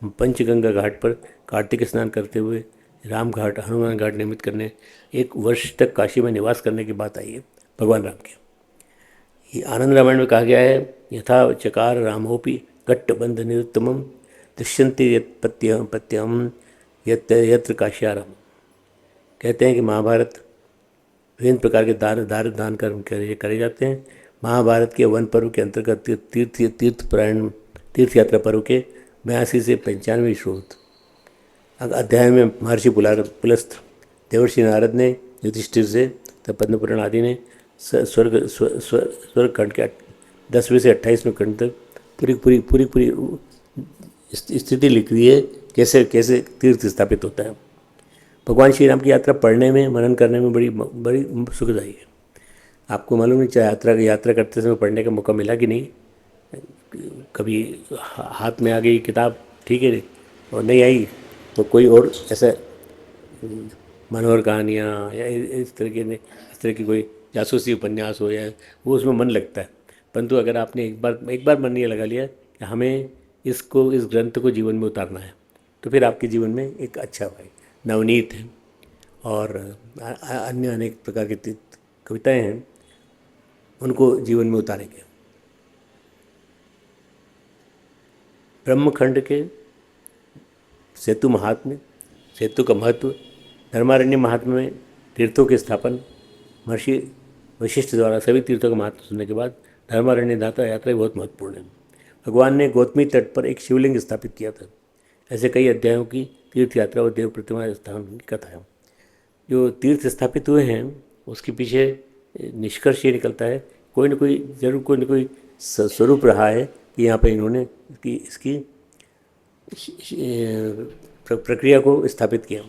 पंचगंगा घाट पर कार्तिक स्नान करते हुए राम घाट, हनुमान घाट निर्मित करने, एक वर्ष तक काशी में निवास करने की बात आई है भगवान राम की। ये आनंद रामायण में कहा गया है, यथा चकार रामोपि घट्टबंध निरुत्तमम दृश्यंते यत्पत्यम पत्यम यत्र काश्यारम। कहते हैं कि महाभारत विभिन्न प्रकार के दान कर्म करे जाते हैं। महाभारत के वन पर्व के अंतर्गत तीर्थ यात्रा पर्व के 82 से 95 श्लोक अध्याय में महर्षि पुलस्त्य देवर्षि नारद ने युधिष्ठिर से, तब पद्मपुराण आदि ने स्वर्ग खंड के 10वें से 28वें खंड तक पूरी स्थिति लिख दी है, कैसे कैसे तीर्थ स्थापित होता है। भगवान श्री राम की यात्रा पढ़ने में, मनन करने में बड़ी सुखदायी है। आपको मालूम नहीं, चाहे यात्रा करते समय पढ़ने का मौका मिला कि नहीं, कभी हाथ में आ गई किताब ठीक है, और नहीं आई तो कोई और ऐसा मनोहर कहानियाँ या इस तरह की कोई जासूसी उपन्यास हो, या वो उसमें मन लगता है। परंतु अगर आपने एक बार मन ये लगा लिया कि हमें इस ग्रंथ को जीवन में उतारना है, तो फिर आपके जीवन में एक अच्छा भाई नवनीत है और अन्य अनेक प्रकार की कविताएं हैं, उनको जीवन में उतारेंगे। ब्रह्मखंड के सेतु महात्म्य, सेतु का महत्व, धर्मारण्य महात्म्य में तीर्थों के स्थापन, महर्षि वशिष्ठ द्वारा सभी तीर्थों का महत्व सुनने के बाद धर्मारण्य यात्रा बहुत महत्वपूर्ण है। भगवान ने गौतमी तट पर एक शिवलिंग स्थापित किया था। ऐसे कई अध्यायों की तीर्थ यात्रा और देव प्रतिमा स्थान की कथा है। जो तीर्थ स्थापित हुए हैं उसके पीछे निष्कर्ष ये निकलता है, कोई न कोई स्वरूप रहा है कि यहाँ पर इन्होंने इसकी प्रक्रिया को स्थापित किया।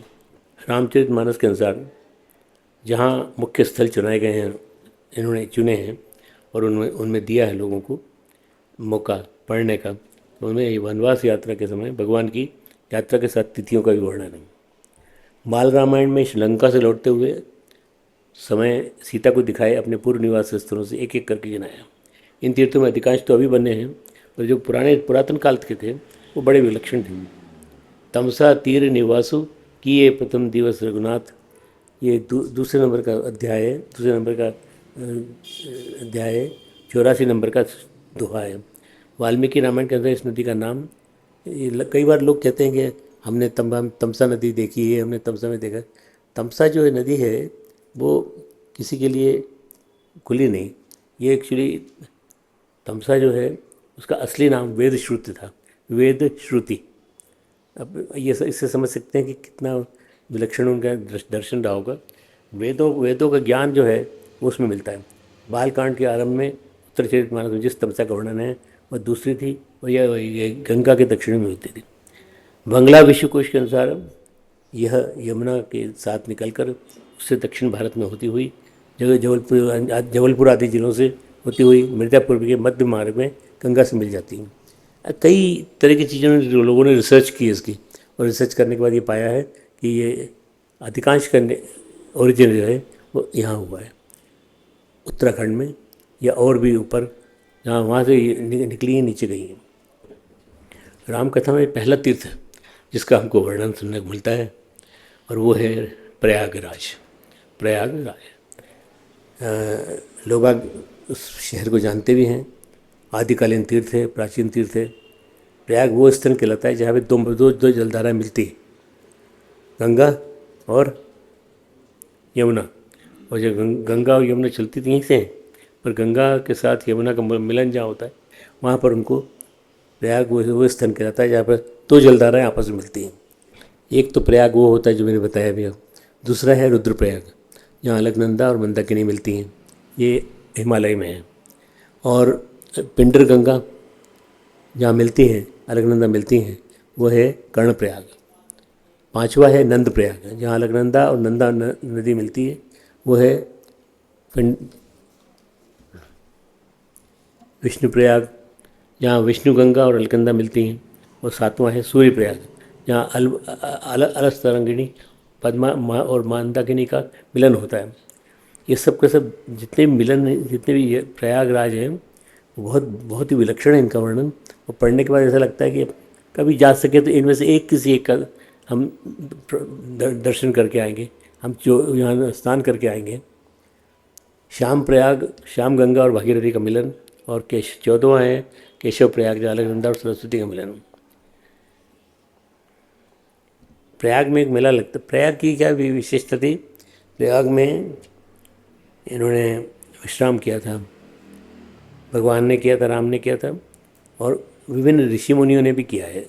रामचरितमानस के अनुसार जहाँ मुख्य स्थल चुनाए गए हैं, इन्होंने चुने हैं और उनमें दिया है लोगों को मौका पढ़ने का, तो उनमें वनवास यात्रा के समय भगवान की यात्रा के साथ तिथियों का भी वर्णन है। बाल रामायण में श्रीलंका से लौटते हुए समय सीता को दिखाए अपने पूर्व निवास स्थलों से एक एक करके गिनाया। इन तीर्थों में अधिकांश तो अभी बने हैं, पर जो पुरातन काल के थे वो बड़े विलक्षण थे। तमसा तीर निवासु किए प्रथम दिवस रघुनाथ, ये दूसरे नंबर का अध्याय है, 84 नंबर का दोहा है। वाल्मीकि रामायण के अंदर इस नदी का नाम, कई बार लोग कहते हैं कि हमने तमसा नदी देखी है, हमने तमसा में देखा। तमसा जो है नदी है वो किसी के लिए खुली नहीं, ये एक्चुअली तमसा जो है उसका असली नाम वेद श्रुति था, वेद श्रुति। अब ये इससे समझ सकते हैं कि कितना विलक्षण उनका दर्शन रहा होगा। वेदों का ज्ञान जो है वो उसमें मिलता है। बालकांड के आरंभ में उत्तरचरितमानस में जिस तमसा का वर्णन है वह दूसरी थी, और यह गंगा के दक्षिण में होती थी। बंगला विश्वकोश के अनुसार यह यमुना के साथ निकलकर उससे दक्षिण भारत में होती हुई जबलपुर आदि जिलों से होती हुई मिर्ज़ापुर के मध्य मार्ग में गंगा से मिल जाती है। कई तरह की चीज़ों ने लोगों ने रिसर्च की इसकी, और रिसर्च करने के बाद ये पाया है कि ये अधिकांश का ओरिजिन जो है वो यहाँ हुआ है उत्तराखंड में, या और भी ऊपर जहाँ वहाँ से निकली है नीचे गई है। रामकथा में पहला तीर्थ जिसका हमको वर्णन सुनने को मिलता है और वो है प्रयागराज। लोग उस शहर को जानते भी हैं, आदिकालीन तीर्थ है, प्राचीन तीर्थ है। प्रयाग वो स्थल कहलाता है जहाँ पे दो जलधाराएँ मिलती है, गंगा और यमुना। और जब गंगा और यमुना चलती थी यहीं से, पर गंगा के साथ यमुना का मिलन जहाँ होता है वहाँ पर उनको प्रयाग वो स्थल कहलाता है जहाँ पर दो जलधाराएँ आपस में मिलती हैं। एक तो प्रयाग वो होता है जो मैंने बताया अभी, दूसरा है रुद्रप्रयाग जहाँ अलकनंदा और मंदाकिनी मिलती हैं, ये हिमालय में है। और पिंडर गंगा जहाँ मिलती हैं, अलकनंदा मिलती हैं, वो है कर्णप्रयाग। पांचवा है नंद प्रयाग जहाँ अलकनंदा और नंदा नदी मिलती है, वो है विष्णु प्रयाग जहाँ विष्णु गंगा और अलकनंदा मिलती हैं। और सातवां है सूर्य प्रयाग जहाँ अलस्तरंगिणी पद्मा और मंदाकिनी का मिलन होता है। ये सब के सब जितने भी प्रयागराज हैं वो बहुत ही विलक्षण है इनका वर्णन। और पढ़ने के बाद ऐसा लगता है कि कभी जा सके तो इनमें से किसी एक का हम दर्शन करके आएंगे, हम जो यहाँ स्नान करके आएंगे। श्याम प्रयाग, श्याम गंगा और भागीरथी का मिलन, और 14वां है केशव प्रयाग, अलकनंदा और सरस्वती का मिलन। प्रयाग में एक मेला लगता, प्रयाग की क्या विशेषता थी? प्रयाग में इन्होंने विश्राम किया था, भगवान ने किया था, राम ने किया था, और विभिन्न ऋषि मुनियों ने भी किया है।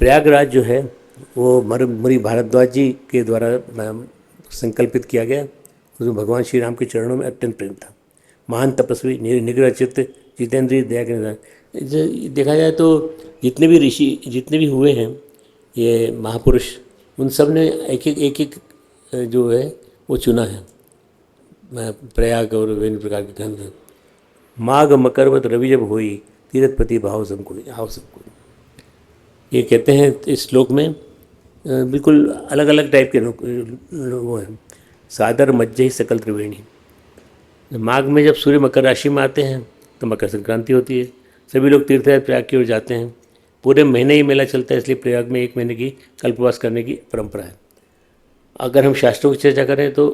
प्रयागराज जो है वो मुनि भारद्वाज जी के द्वारा संकल्पित किया गया। उसमें भगवान श्री राम के चरणों में अत्यंत प्रेम था। महान तपस्वी, निग्रह चित्त, जितेंद्रिय, दया के निधान। देखा जाए तो जितने भी ऋषि, जितने भी हुए हैं ये महापुरुष, उन सब ने एक एक जो है वो चुना है प्रयाग और विभिन्न प्रकार के धन। माघ मकरवत रवि जब हुई, तीर्थपति भाव सबको आओ सबको। ये कहते हैं इस श्लोक में बिल्कुल अलग अलग टाइप के वो हैं। सादर मज्जही सकल त्रिवेणी। माघ में जब सूर्य मकर राशि में आते हैं तो मकर संक्रांति होती है। सभी लोग तीर्थयात्रा प्रयाग की ओर जाते हैं। पूरे महीने ही मेला चलता है, इसलिए प्रयाग में 1 महीने की कल्पवास करने की परंपरा है। अगर हम शास्त्रों की चर्चा करें तो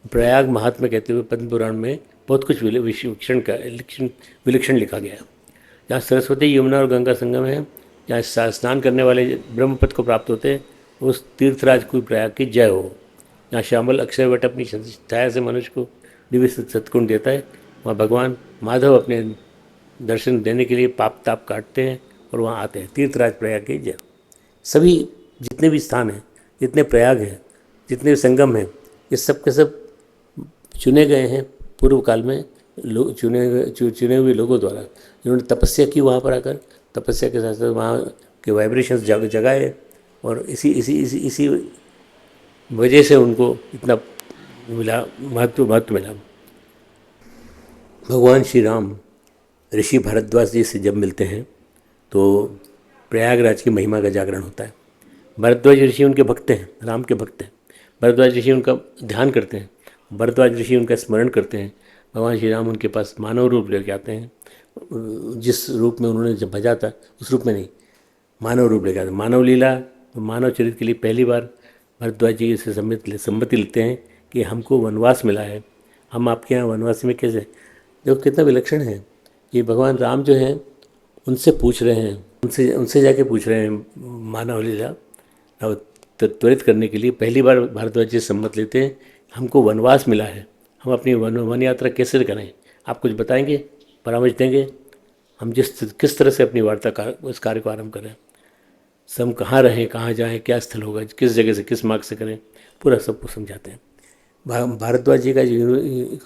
प्रयाग महात्म्य कहते हुए पद्म पुराण में बहुत कुछ विलक्षण लिखा गया है। जहाँ सरस्वती, यमुना और गंगा संगम है, जहाँ स्नान करने वाले ब्रह्मपद को प्राप्त होते हैं, उस तीर्थराज को प्रयाग की जय हो। जहाँ श्यामल अक्षय वट अपनी छाया से मनुष्य को दिव्य सत्गुण देता है, वहाँ भगवान माधव अपने दर्शन देने के लिए पाप ताप काटते हैं और वहाँ आते हैं। तीर्थराज प्रयाग की जय। सभी जितने भी स्थान हैं, जितने प्रयाग हैं, जितने भी संगम हैं, ये सब के सब चुने गए हैं पूर्व काल में चुने हुए लोगों द्वारा, जिन्होंने तपस्या की वहाँ पर आकर। तपस्या के साथ साथ वहाँ के वाइब्रेशंस जगाए, और इसी वजह से उनको इतना मिला, महत्व मिला। भगवान श्री राम ऋषि भारद्वाज जी से जब मिलते हैं तो प्रयागराज की महिमा का जागरण होता है। भारद्वाज ऋषि उनके भक्त हैं, राम के भक्त हैं। भारद्वाज ऋषि उनका ध्यान करते हैं, भारद्वाज ऋषि उनका स्मरण करते हैं। भगवान श्री राम उनके पास मानव रूप लेके आते हैं। जिस रूप में उन्होंने जब भजा था उस रूप में नहीं, मानव रूप लेके आते हैं। मानव लीला, मानव चरित्र के लिए पहली बार भारद्वाज जी से सम्मति लेते हैं कि हमको वनवास मिला है, हम आपके यहाँ वनवासी में कैसे। देखो कितना विलक्षण है। ये भगवान राम जो हैं उनसे पूछ रहे हैं, उनसे जाके पूछ रहे हैं मानव लीला त्वरित करने के लिए। पहली बार भारद्वाज जी सम्मत लेते हैं, हमको वनवास मिला है, हम अपनी वन यात्रा कैसे करें, आप कुछ बताएंगे, परामर्श देंगे, हम किस तरह से अपनी वार्ता उस कार्य को आरंभ करें, सब कहाँ रहें, कहाँ जाएं, क्या स्थल होगा, किस जगह से किस मार्ग से करें, पूरा सबको समझाते हैं। भारद्वाज जी का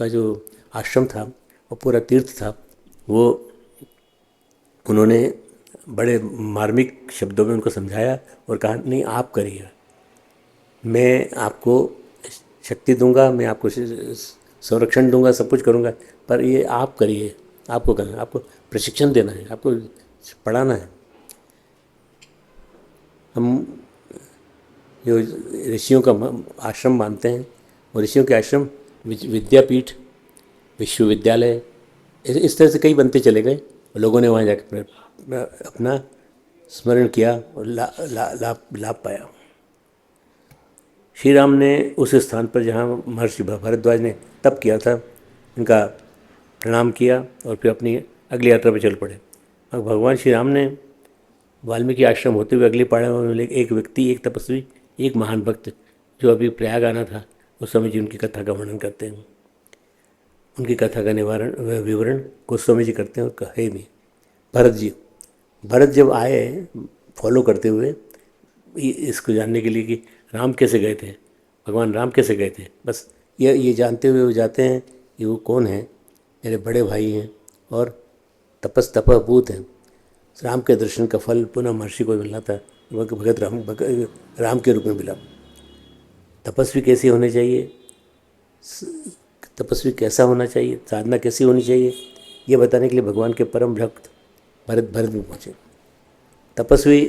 जो आश्रम था वो पूरा तीर्थ था, वो उन्होंने बड़े मार्मिक शब्दों में उनको समझाया और कहा नहीं आप करिए, मैं आपको शक्ति दूंगा, मैं आपको संरक्षण दूंगा, सब कुछ करूंगा, पर ये आप करिए, आपको करना है, आपको प्रशिक्षण देना है, आपको पढ़ाना है। हम जो ऋषियों का आश्रम मानते हैं, और ऋषियों के आश्रम विद्यापीठ, विश्वविद्यालय, इस तरह से कई बनते चले गए। लोगों ने वहाँ जाकर अपना स्मरण किया और लाभ पाया। श्री राम ने उस स्थान पर जहाँ महर्षि भारद्वाज ने तप किया था, इनका प्रणाम किया और फिर अपनी अगली यात्रा पर चल पड़े। अब भगवान श्री राम ने वाल्मीकि आश्रम होते हुए अगली पहाड़ में एक व्यक्ति, एक तपस्वी, एक महान भक्त जो अभी प्रयाग आना था, उस समय जी उनकी कथा का वर्णन करते हैं। उनकी कथा का विवरण गोस्वामी जी करते हैं और कहे भी। भरत जब आए फॉलो करते हुए इसको जानने के लिए कि राम कैसे गए थे, भगवान राम कैसे गए थे, बस ये जानते हुए वो जाते हैं कि वो कौन है, मेरे बड़े भाई हैं और तपभूत हैं। राम के दर्शन का फल पुनः महर्षि को मिलना था, भगत राम के रूप में मिला। तपस्वी कैसे होने चाहिए, तपस्वी कैसा होना चाहिए, साधना कैसी होनी चाहिए, ये बताने के लिए भगवान के परम भक्त भरत भी पहुँचे। तपस्वी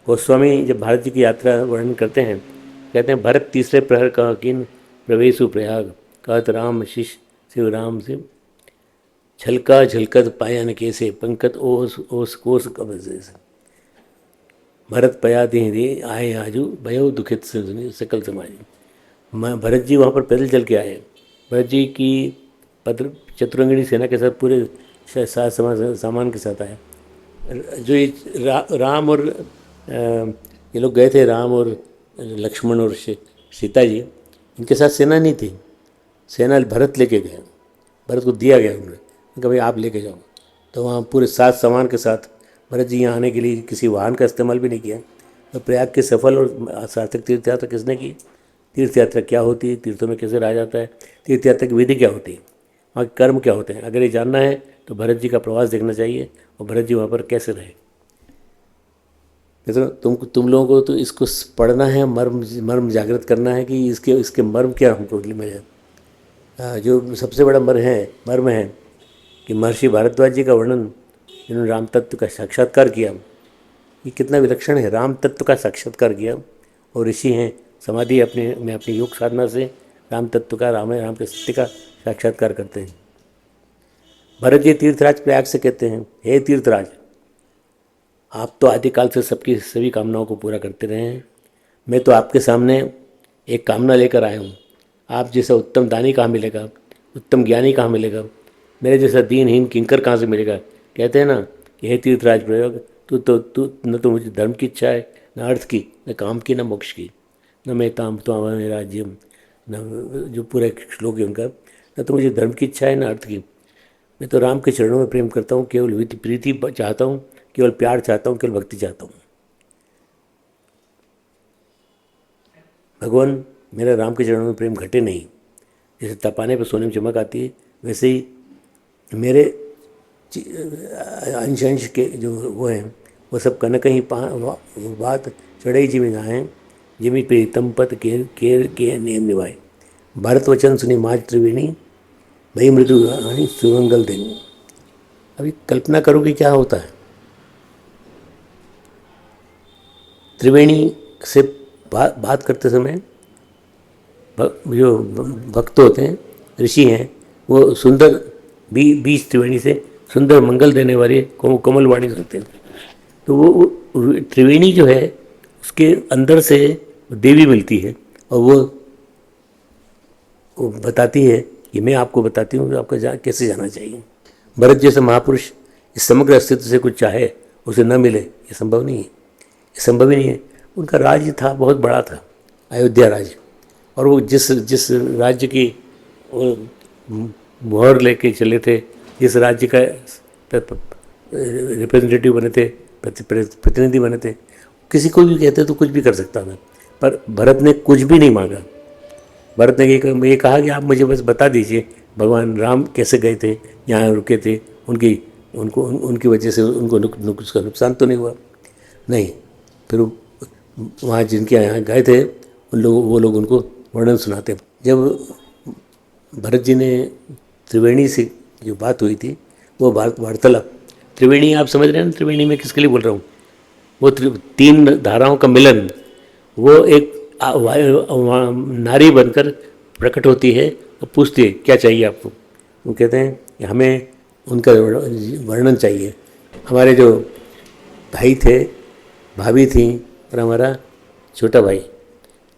गोस्वामी जब भारत जी की यात्रा वर्णन करते हैं, कहते हैं भरत तीसरे प्रहर का किन प्रवेशु प्रयाग, कहत राम शिष्य शिव राम से छलका झलकत पायन कैसे, पंकत ओस कोस कब से। भरत पया दे आए आजू भयो दुखित सकल समाज। भरत जी वहाँ पर पैदल चल के आए, भरत जी की पत्र चतुरंगिणी सेना के साथ पूरे सामान के साथ आया। जो ये राम और ये लोग गए थे, राम और लक्ष्मण और सीता जी, इनके साथ सेना नहीं थी। सेना भरत लेके गए, भरत को दिया गया उन्हें कि भाई आप लेके जाओ। तो वहाँ पूरे सामान के साथ भरत जी यहाँ आने के लिए किसी वाहन का इस्तेमाल भी नहीं किया। तो प्रयाग के सफल और सार्थक तीर्थ यात्रा किसने की? तीर्थ यात्रा क्या होती है, तीर्थों में कैसे रहा जाता है, तीर्थ यात्रा की विधि क्या होती है, वहाँ के कर्म क्या होते हैं, अगर ये जानना है तो भरत जी का प्रवास देखना चाहिए और भरत जी वहाँ पर कैसे रहे। तो तुम लोगों को तो इसको पढ़ना है, मर्म जागृत करना है कि इसके मर्म क्या हमको मिले। जो सबसे बड़ा मर्म है कि महर्षि भारद्वाज जी का वर्णन, जिन्होंने राम तत्व का साक्षात्कार किया, ये कितना विलक्षण है। राम तत्व का साक्षात्कार किया और ऋषि हैं, समाधि अपनी योग साधना से राम तत्व का, राम के सत्य का साक्षात्कार करते हैं। भरत जी तीर्थराज प्रयाग से कहते हैं, हे तीर्थराज, आप तो आदिकाल से सबकी सभी कामनाओं को पूरा करते रहे हैं। मैं तो आपके सामने एक कामना लेकर आया हूँ। आप जैसा उत्तम दानी कहाँ मिलेगा, उत्तम ज्ञानी कहाँ मिलेगा, मेरे जैसा दीनहीन किंकर कहाँ से मिलेगा। कहते हैं ना कि हे तीर्थराज प्रयोग, तू न तो मुझे धर्म की इच्छा है, न अर्थ की, न काम की, न मोक्ष की, न मैं ताम तो मैं राज्यम, न जो पूरा श्लोक है उनका, न तो मुझे धर्म की इच्छा है, न अर्थ की। मैं तो राम के चरणों में प्रेम करता हूँ, केवल प्रीति चाहता हूँ, केवल प्यार चाहता हूँ, केवल भक्ति चाहता हूँ। भगवान, मेरा राम के चरणों में प्रेम घटे नहीं। जैसे तपाने पर सोने में चमक आती है, वैसे ही मेरे अंश के जो वो हैं, वो सब कन कहीं बात चढ़ई जिमी जाएँ, जिमी प्रीतम पत के नियम निभाए। भरत वचन सुनी माज त्रिवेणी, भई मृदु रानी सुमंगल देनी। अभी कल्पना करो कि क्या होता है। त्रिवेणी से बात करते समय जो भक्त होते हैं, ऋषि हैं, वो सुंदर बीच त्रिवेणी से सुंदर मंगल देने वाली कोमल वाणी सुनते हैं। तो वो त्रिवेणी जो है, उसके अंदर से देवी मिलती है और वो बताती है कि मैं आपको बताती हूँ कि आपको कैसे जाना चाहिए। भरत जैसे महापुरुष इस समग्र अस्तित्व से कुछ चाहे उसे न मिले, ये संभव नहीं है, ये संभव ही नहीं है। उनका राज्य था, बहुत बड़ा था, अयोध्या राज्य, और वो जिस राज्य की मोहर लेके चले थे, जिस राज्य का रिप्रेजेंटेटिव बने थे, प्रतिनिधि बने थे, किसी को भी कहते तो कुछ भी कर सकता था। पर भरत ने कुछ भी नहीं मांगा। भरत ने ये कहा कि आप मुझे बस बता दीजिए भगवान राम कैसे गए थे, यहाँ रुके थे, उनकी वजह से उनको नुकसान तो नहीं हुआ। नहीं, फिर वहाँ जिनके यहाँ गए थे वो लोग उनको वर्णन सुनाते। जब भरत जी ने त्रिवेणी से जो बात हुई थी, वो वार्तालाप, त्रिवेणी आप समझ रहे हैं ना, त्रिवेणी में किसके लिए बोल रहा हूँ, वो 3 धाराओं का मिलन, वो एक नारी बनकर प्रकट होती है और पूछती है क्या चाहिए आपको। वो कहते हैं कि हमें उनका वर्णन चाहिए। हमारे जो भाई थे, भाभी थी और हमारा छोटा भाई,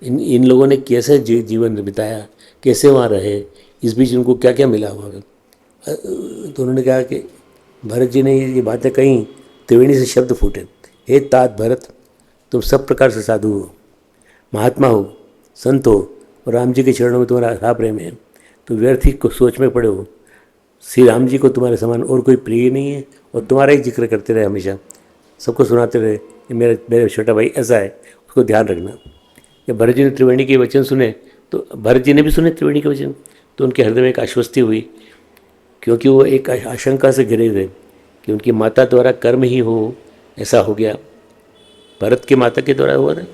इन लोगों ने कैसे जीवन बिताया, कैसे वहाँ रहे, इस बीच उनको क्या क्या मिला वहाँ। तो उन्होंने कहा कि भरत जी ने ये बातें कहीं, त्रिवेणी से शब्द फूटे, हे तात भरत, तुम सब प्रकार से साधु हो, महात्मा हो, संत हो, और राम जी के चरणों में तुम्हारा अथाह प्रेम है। तो व्यर्थ ही को सोच में पड़े हो। श्री राम जी को तुम्हारे समान और कोई प्रिय नहीं है, और तुम्हारा ही जिक्र करते रहे, हमेशा सबको सुनाते रहे कि मेरा छोटा भाई ऐसा है, उसको ध्यान रखना। जब भरत जी ने त्रिवेणी के वचन सुने, तो भरत जी ने भी सुने त्रिवेणी के वचन, तो उनके हृदय में एक आश्वस्ति हुई, क्योंकि वो एक आशंका से घिरे थे कि उनकी माता द्वारा कर्म ही हो, ऐसा हो गया। भरत की माता के द्वारा हुआ था,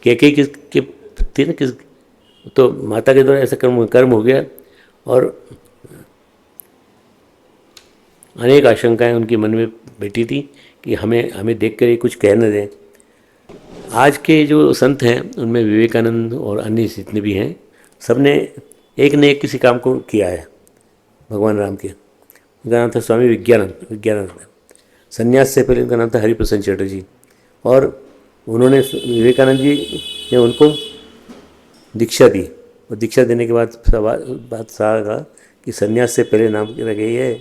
कैकेयी के थी ना, किस तो माता के द्वारा ऐसा कर्म हो गया, और अनेक आशंकाएं उनके मन में बैठी थी कि हमें देखकर ये कुछ कह न दें। आज के जो संत हैं, उनमें विवेकानंद और अन्य जितने भी हैं, सब ने एक न एक किसी काम को किया है भगवान राम के। उनका नाम था स्वामी विज्ञानंद। संन्यास से पहले उनका नाम था हरिप्रसन्न चटर्जी, और उन्होंने, विवेकानंद जी ने उनको दीक्षा दी और दीक्षा देने के बाद बात कहा कि संन्यास से पहले नाम रखे है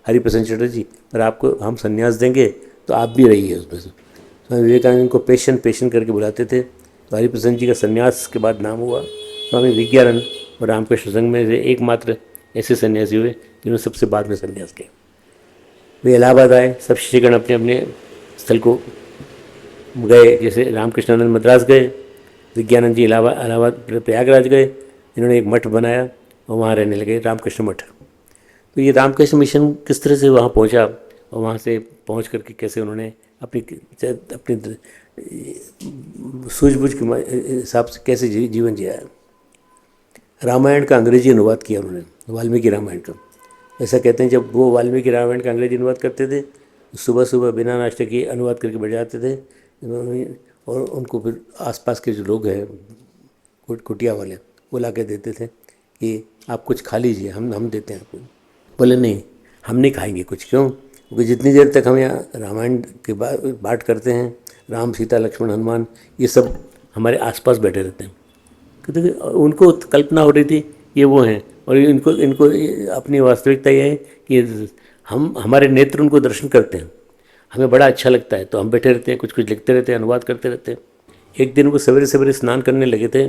हरिप्रसन्न चटर्जी, पर आपको हम संन्यास देंगे तो आप भी रहिए उसमें से। स्वामी विवेकानंद को पेशेंट करके बुलाते थे, तो हरिप्रसन्न जी का संन्यास के बाद नाम हुआ। स्वामी विज्ञानंद और रामकृष्ण संघ में से एकमात्र ऐसे सन्यासी हुए जिन्होंने सबसे बाद में संन्यास किया। वे इलाहाबाद आए, सब शिष्यगण अपने अपने स्थल को गए। जैसे रामकृष्णानंद मद्रास गए, विज्ञानंद जी इलाहाबाद प्रयागराज गए, इन्होंने एक मठ बनाया और वहाँ रहने लगे, रामकृष्ण मठ। तो ये रामकृष्ण मिशन किस तरह से वहाँ पहुँचा और वहाँ से पहुँच करके कैसे उन्होंने अपनी सूझबूझ के हिसाब से कैसे जीवन जिया है। रामायण का अंग्रेजी अनुवाद किया उन्होंने, वाल्मीकि रामायण का। ऐसा कहते हैं जब वो वाल्मीकि रामायण का अंग्रेजी अनुवाद करते थे, सुबह सुबह बिना नाश्ते के अनुवाद करके बैठ जाते थे और उनको फिर आसपास के जो लोग हैं कुटिया वाले वो ला के देते थे कि आप कुछ खा लीजिए, हम देते हैं आपको। बोले नहीं, हम नहीं खाएंगे कुछ। क्यों? क्योंकि जितनी देर तक हम यहाँ रामायण के पाठ करते हैं, राम सीता लक्ष्मण हनुमान ये सब हमारे आसपास बैठे रहते हैं। क्योंकि उनको कल्पना हो रही थी ये वो हैं, और इनको अपनी वास्तविकता ये है कि हमारे नेत्र उनको दर्शन करते हैं, हमें बड़ा अच्छा लगता है, तो हम बैठे रहते हैं, कुछ लिखते रहते हैं, अनुवाद करते रहते हैं। एक दिन वो सवेरे सवेरे स्नान करने लगे थे,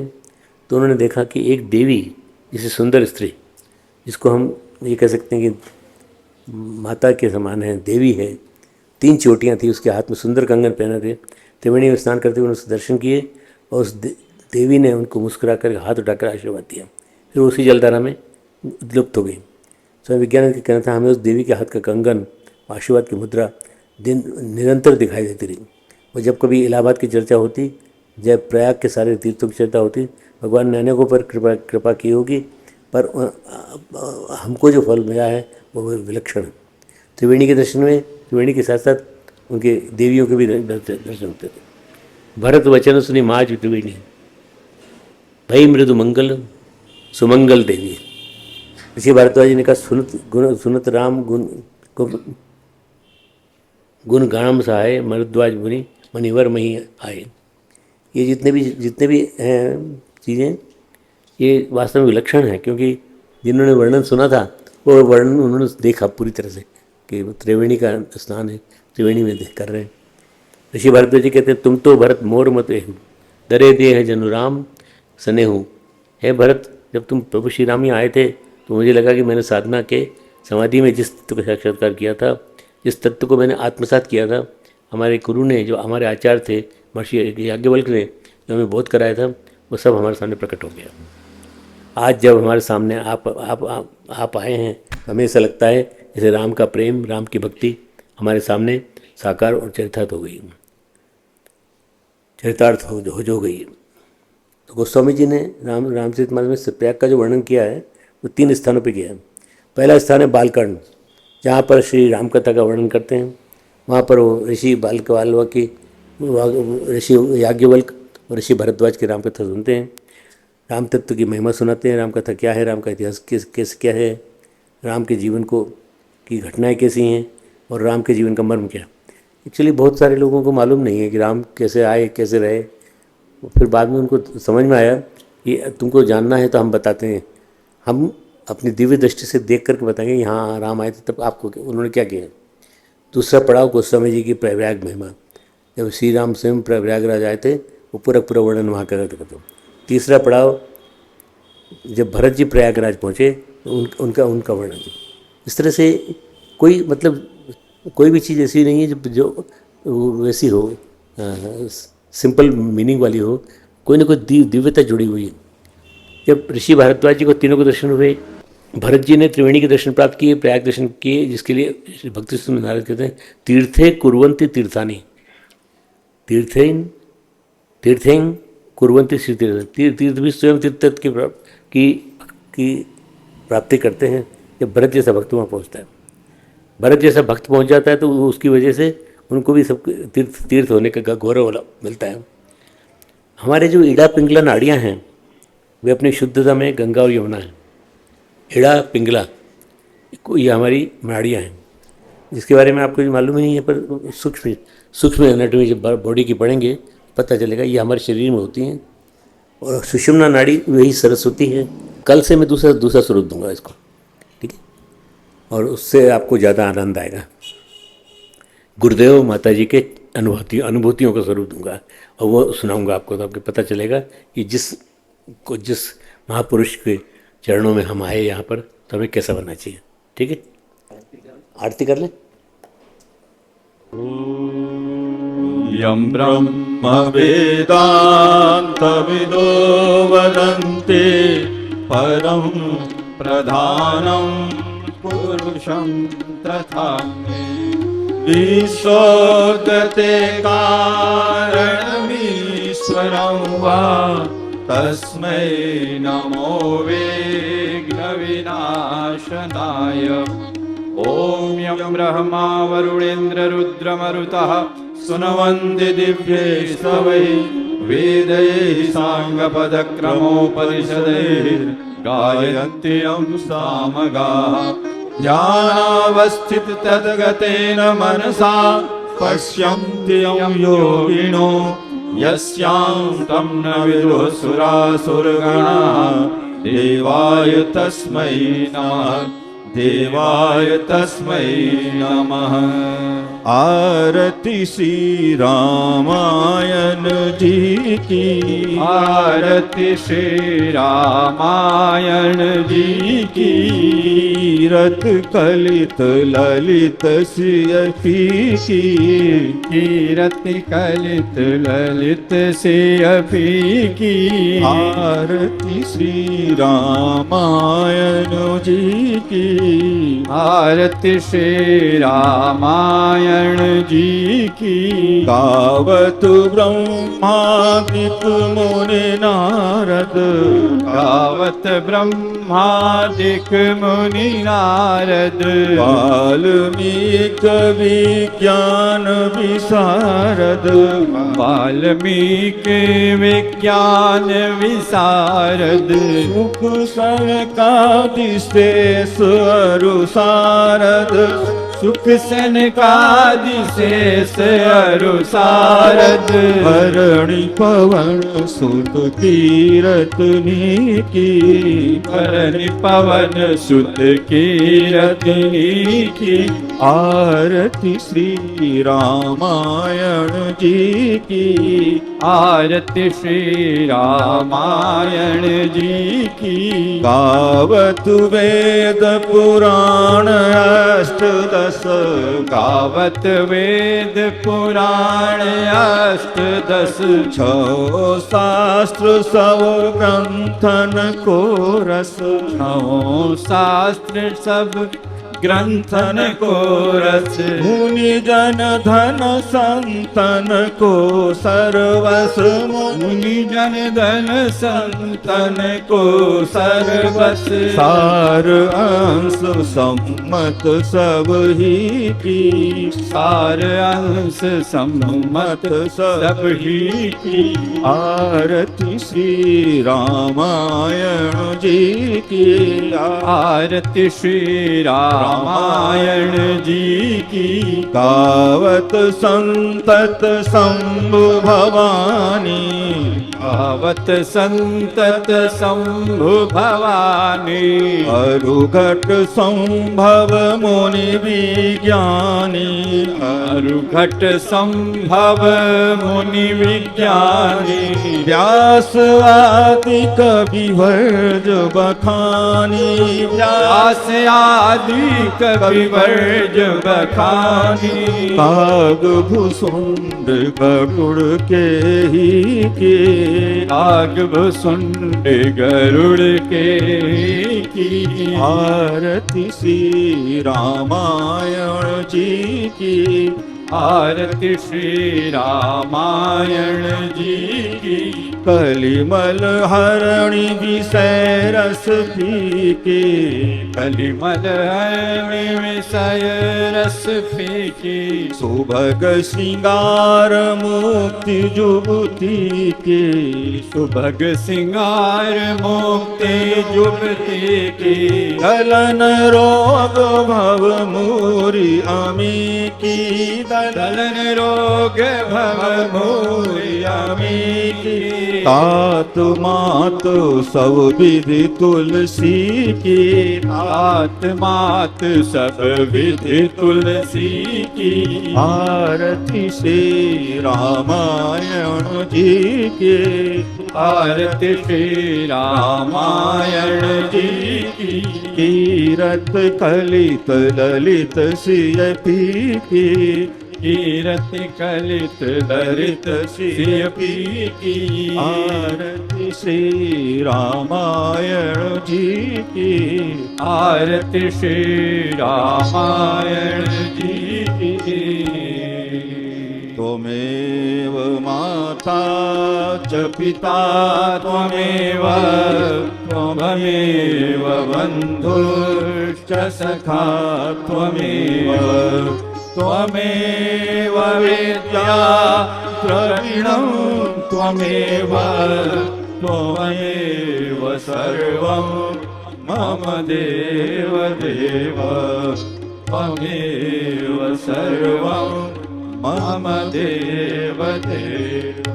तो उन्होंने देखा कि एक देवी, जिसे सुंदर स्त्री, जिसको हम ये कह सकते हैं कि माता के समान है, देवी है, 3 चोटियाँ थी उसके हाथ में, सुंदर कंगन पहने थे। त्रिवेणी में स्नान करते हुए उनसे दर्शन किए और उस देवी ने उनको मुस्कुरा कर हाथ उठाकर आशीर्वाद दिया, फिर उसी जलधारा में लुप्त हो गई। स्वामी विज्ञानंद का कहना था हमें उस देवी के हाथ का कंगन, आशीर्वाद की मुद्रा निरंतर दिखाई देती रही। और जब कभी इलाहाबाद की चर्चा होती, जब प्रयाग के सारे तीर्थों की चर्चा होती, भगवान ने अनेकों पर कृपा की होगी, पर हमको जो फल मिला है वो विलक्षण है। त्रिवेणी के दर्शन में, त्रिवेणी के साथ साथ उनके देवियों के भी दर्शन होते थे। भरत वचन सुनी माज त्रिवेणी, भई मृदु मंगल सुमंगल देवी। ऋषि भारद्वाज जी ने कहा सुनत राम गुण गानम सहाय, मरुद्वाज मुनि मनिवर मही आए। ये जितने भी हैं चीज़ें, ये वास्तव में विलक्षण है, क्योंकि जिन्होंने वर्णन सुना था वो वर्णन उन्होंने देखा पूरी तरह से कि त्रिवेणी का स्नान है, त्रिवेणी में कर रहे हैं। ऋषि भारद्वाज जी कहते हैं तुम तो भरत मोर मत एहु, दरे दे है जनु राम स्नेहु। है भरत, जब तुम प्रभु श्री राम यहाँ आए थे तो मुझे लगा कि मैंने साधना के समाधि में जिस तत्व का साक्षात्कार किया था, जिस तत्व को मैंने आत्मसात किया था, हमारे गुरु ने, जो हमारे आचार्य थे महर्षि याज्ञवल्क्य ने जो हमें बोध कराया था, वो सब हमारे सामने प्रकट हो गया। आज जब हमारे सामने आप आए हैं, हमें ऐसा लगता है जैसे राम का प्रेम, राम की भक्ति हमारे सामने साकार और चरितार्थ हो गई, चरितार्थ हो गई। तो गोस्वामी जी ने रामचरितमानस में प्रयाग का जो वर्णन किया है वो 3 स्थानों पे किया है। पहला स्थान है बालकर्ण, जहाँ पर श्री राम कथा का वर्णन करते हैं। वहाँ पर वो ऋषि ऋषि याज्ञवल्क्य और ऋषि भरद्वाज की राम कथा सुनते हैं, राम तत्व की महिमा सुनाते हैं। राम कथा क्या है, राम का इतिहास कैसे क्या है, राम के जीवन की घटनाएं कैसी हैं और राम के जीवन का मर्म क्या। एक्चुअली बहुत सारे लोगों को मालूम नहीं है कि राम कैसे आए, कैसे रहे। फिर बाद में उनको समझ में आया कि तुमको जानना है तो हम बताते हैं, हम अपनी दिव्य दृष्टि से देख करके बताएंगे यहाँ राम आए थे तब आपको उन्होंने क्या किया। दूसरा पड़ाव गोस्वामी जी की प्रयाग महिमा, जब श्री राम स्वयं प्रयागराज आए थे वो पूरा वर्णन वहाँ करते थे। तीसरा पड़ाव जब भरत जी प्रयागराज पहुँचे तो उनका वर्णन। इस तरह से कोई भी चीज़ ऐसी नहीं है जो वैसी हो, सिंपल मीनिंग वाली हो, कोई ना कोई दिव्यता जुड़ी हुई है। जब ऋषि भारद्वाज जी को तीनों के दर्शन हुए, भरत जी ने त्रिवेणी के दर्शन प्राप्त किए, प्रयाग दर्शन किए, जिसके लिए भक्ति सिंह नारद कहते हैं तीर्थे कुर्वन्ति तीर्थानि, तीर्थें कुर्वन्ति श्री तीर्थ भी स्वयं तीर्थ की प्राप्ति करते हैं। जब भरत जैसा भक्त वहाँ पहुँचता है, भरत जैसा भक्त पहुँच जाता है तो उसकी वजह से उनको भी सब तीर्थ होने का गौरव मिलता है। हमारे जो इड़ा पिंगला नाड़ियाँ हैं वे अपनी शुद्धता में गंगा और यमुना है। इड़ा पिंगला ये हमारी नाड़ियाँ हैं, जिसके बारे में आपको मालूम ही नहीं है, पर सूक्ष्म एनाटॉमी जब बॉडी की पढ़ेंगे पता चलेगा। ये हमारे शरीर में होती हैं और सुषुम्ना नाड़ी वही सरस्वती है। कल से मैं दूसरा स्वरूप दूंगा इसको, ठीक है, और उससे आपको ज़्यादा आनंद आएगा। गुरुदेव माता जी के अनुभूतियों का स्वरूप दूंगा और वो सुनाऊंगा आपको, तो आपको पता चलेगा कि जिस महापुरुष के चरणों में हम आए यहाँ पर, तो हमें कैसा बनना चाहिए। ठीक है, आरती कर लें। यं ब्रह्म वेदान्तविदो वदन्ति परं प्रधानं पुरुषं तथान्ये विश्वोत्पत्ते कारणमीश्वरं वा तस्मै नमो विघ्नविनाशनाय। ॐ यं ब्रह्मा वरुणेन्द्ररुद्रमरुतः सुनवन्ति दिव्यैस्तवैः वेदैः साङ्गपदक्रमोपनिषदैः गायन्ति यं सामगाः। ध्यानावस्थिततद्गतेन मनसा पश्यन्ति यं योगिनो यस्यां तं न विदुः सुरासुरगणाः। देवाय तस्मै नमः, देवाय तस्मै नमः। आरती श्री रामायण जी की, आरती श्री रामायण जी की। कीरत कलित ललित सियपी की, कीरत कलित ललित सियपी की। आरती श्री रामायण जी की, आरती श्री रामायण जी की। गावत ब्रह्मादिक मुनि नारद, गावत ब्रह्मादिक मुनि नारद। वाल्मीकि विज्ञान विशारद, वाल्मीकि विज्ञान विशारद। सुख सनकादि शेष अरु सारद, सुख सनकादि शेष अरु सारद। हरणि पवन सुत कीरतनी की, हरणि पवन सुत कीरतनी की। आरती श्री रामायण जी की, आरती श्री रामायण जी की। गावत वेद पुराण अष्टदश, गावत वेद पुराण अष्टदश। छो शास्त्र सब ग्रंथन को रस, छो शास्त्र सब ग्रंथन को रस। मुनि जन धन संतन को सर्वस, मुनि जन धन संतन को सर्वस। सार अंश सम्मत सब ही की, सार अंश सम्मत सब ही की। आरती श्री रामायण जी की, आरती श्री रामायण जी की। गावत संतत शंभु भवानी, गावत संतत शंभु भवानी। अरुघट संभव मुनि विज्ञानी, अरुघट संभव मुनि विज्ञानी। व्यास आदि कवि वर्ज बखानी, व्यास आदि कवि वर्ज बखानी। काग भुसुंड गरुड़ के ही के, काग भुसुंड गरुड़ के की। आरती श्री रामायण जी की, आरती श्री रामायण जी की। कलिमल हरणि विषय रस फीके, कलिमल हरणि विषय रस फीके। सुभग श्रृंगार मुक्ति जुगति के, सुभग श्रृंगार मुक्ति जुगति के। गलन रोग भव मूरी अमी की दलन रोग भव भूरियमी की तात मात सब विधि तुलसी की तात मात सब विधि तुलसी की आरती श्री रामायण जी की आरती श्री रामायण जी की कीरत कलित ललित सिय पी की कीरति कलित ललित सिय पी की आरती श्री रामायण जी की आरती श्री रामायण जी की त्वमेव माता च पिता त्वमेव त्वमेव बन्धुश्च सखा त्वमेव त्वमेव विद्या द्रविणं त्वमेव त्वमेव सर्वं मम देव देव त्वमेव सर्वं मम देव देव।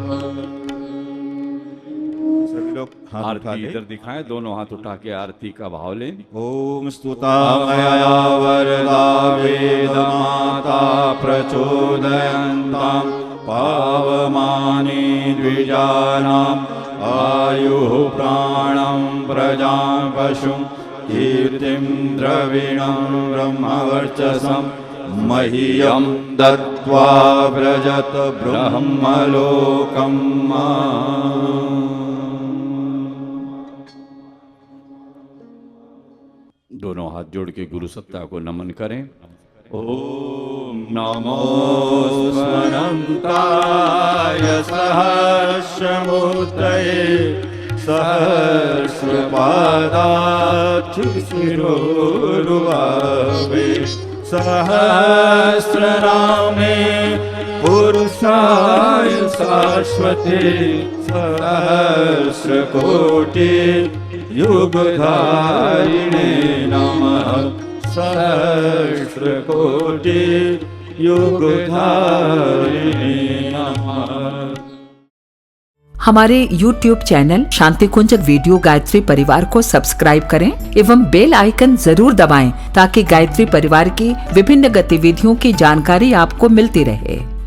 सभी लोग हाथ उठा आरती के इधर दिखाएं, दोनों हाथ उठा के आरती का भाव लें। ओम स्तुता मया वरदा वेदमाता प्रचोदयन्तां पावमानि द्विजानाम् आयुः प्राणं प्रजां पशुं कीर्तिं द्रविणं ब्रह्मवर्चसं मह्यं दत्त्वा व्रजत ब्रह्मलोकं दोनों हाथ जोड़ के गुरु सत्ता को नमन करें। ओम नमो स्वनन्ताय सहस्रमूर्तये सहस्रपादाच्युतशिरोरुबावे सहस्रनामे पुरुषाय शाश्वते सहस्रकोटि युगधारिणे नमः सहस्रकोटि युगधारिणे नमः। हमारे YouTube चैनल शांति कुंज वीडियो गायत्री परिवार को सब्सक्राइब करें एवं बेल आइकन जरूर दबाएं ताकि गायत्री परिवार की विभिन्न गतिविधियों की जानकारी आपको मिलती रहे।